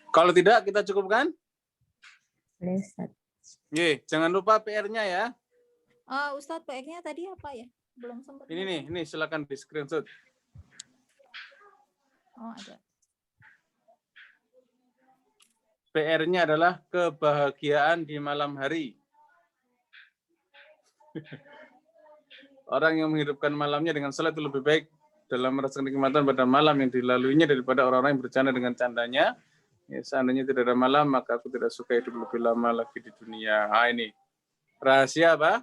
Kalau tidak, kita cukupkan? Lesat. Oke, jangan lupa PR-nya ya. Ustadz, PR-nya tadi apa ya? Belum sempat. Ini nih, ini silakan di screenshot. Oh, ada. PR-nya adalah kebahagiaan di malam hari. Orang yang menghidupkan malamnya dengan salat itu lebih baik dalam merasakan kenikmatan pada malam yang dilaluinya daripada orang-orang yang bercanda dengan candanya. Ya, seandainya tidak ada malam, maka aku tidak suka hidup lebih lama lagi di dunia. Ini rahasia apa?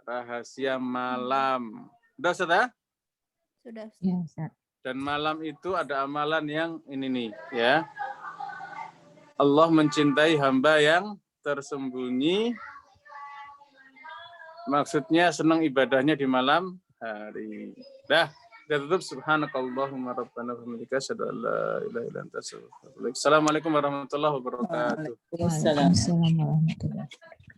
Rahasia malam. Sudah, Ustaz? Sudah. Ya, Ustaz. Dan malam itu ada amalan yang ini nih, ya. Allah mencintai hamba yang tersembunyi. Maksudnya senang ibadahnya di malam hari. Dah. Kita tutup. Subhanakallahumma rabbana wa bihamdika asyhadu an la ilaha illa anta astaghfiruka wa atubu ilaik. Assalamualaikum warahmatullahi wabarakatuh. Waalaikumsalam. Waalaikumsalam warahmatullahi wabarakatuh.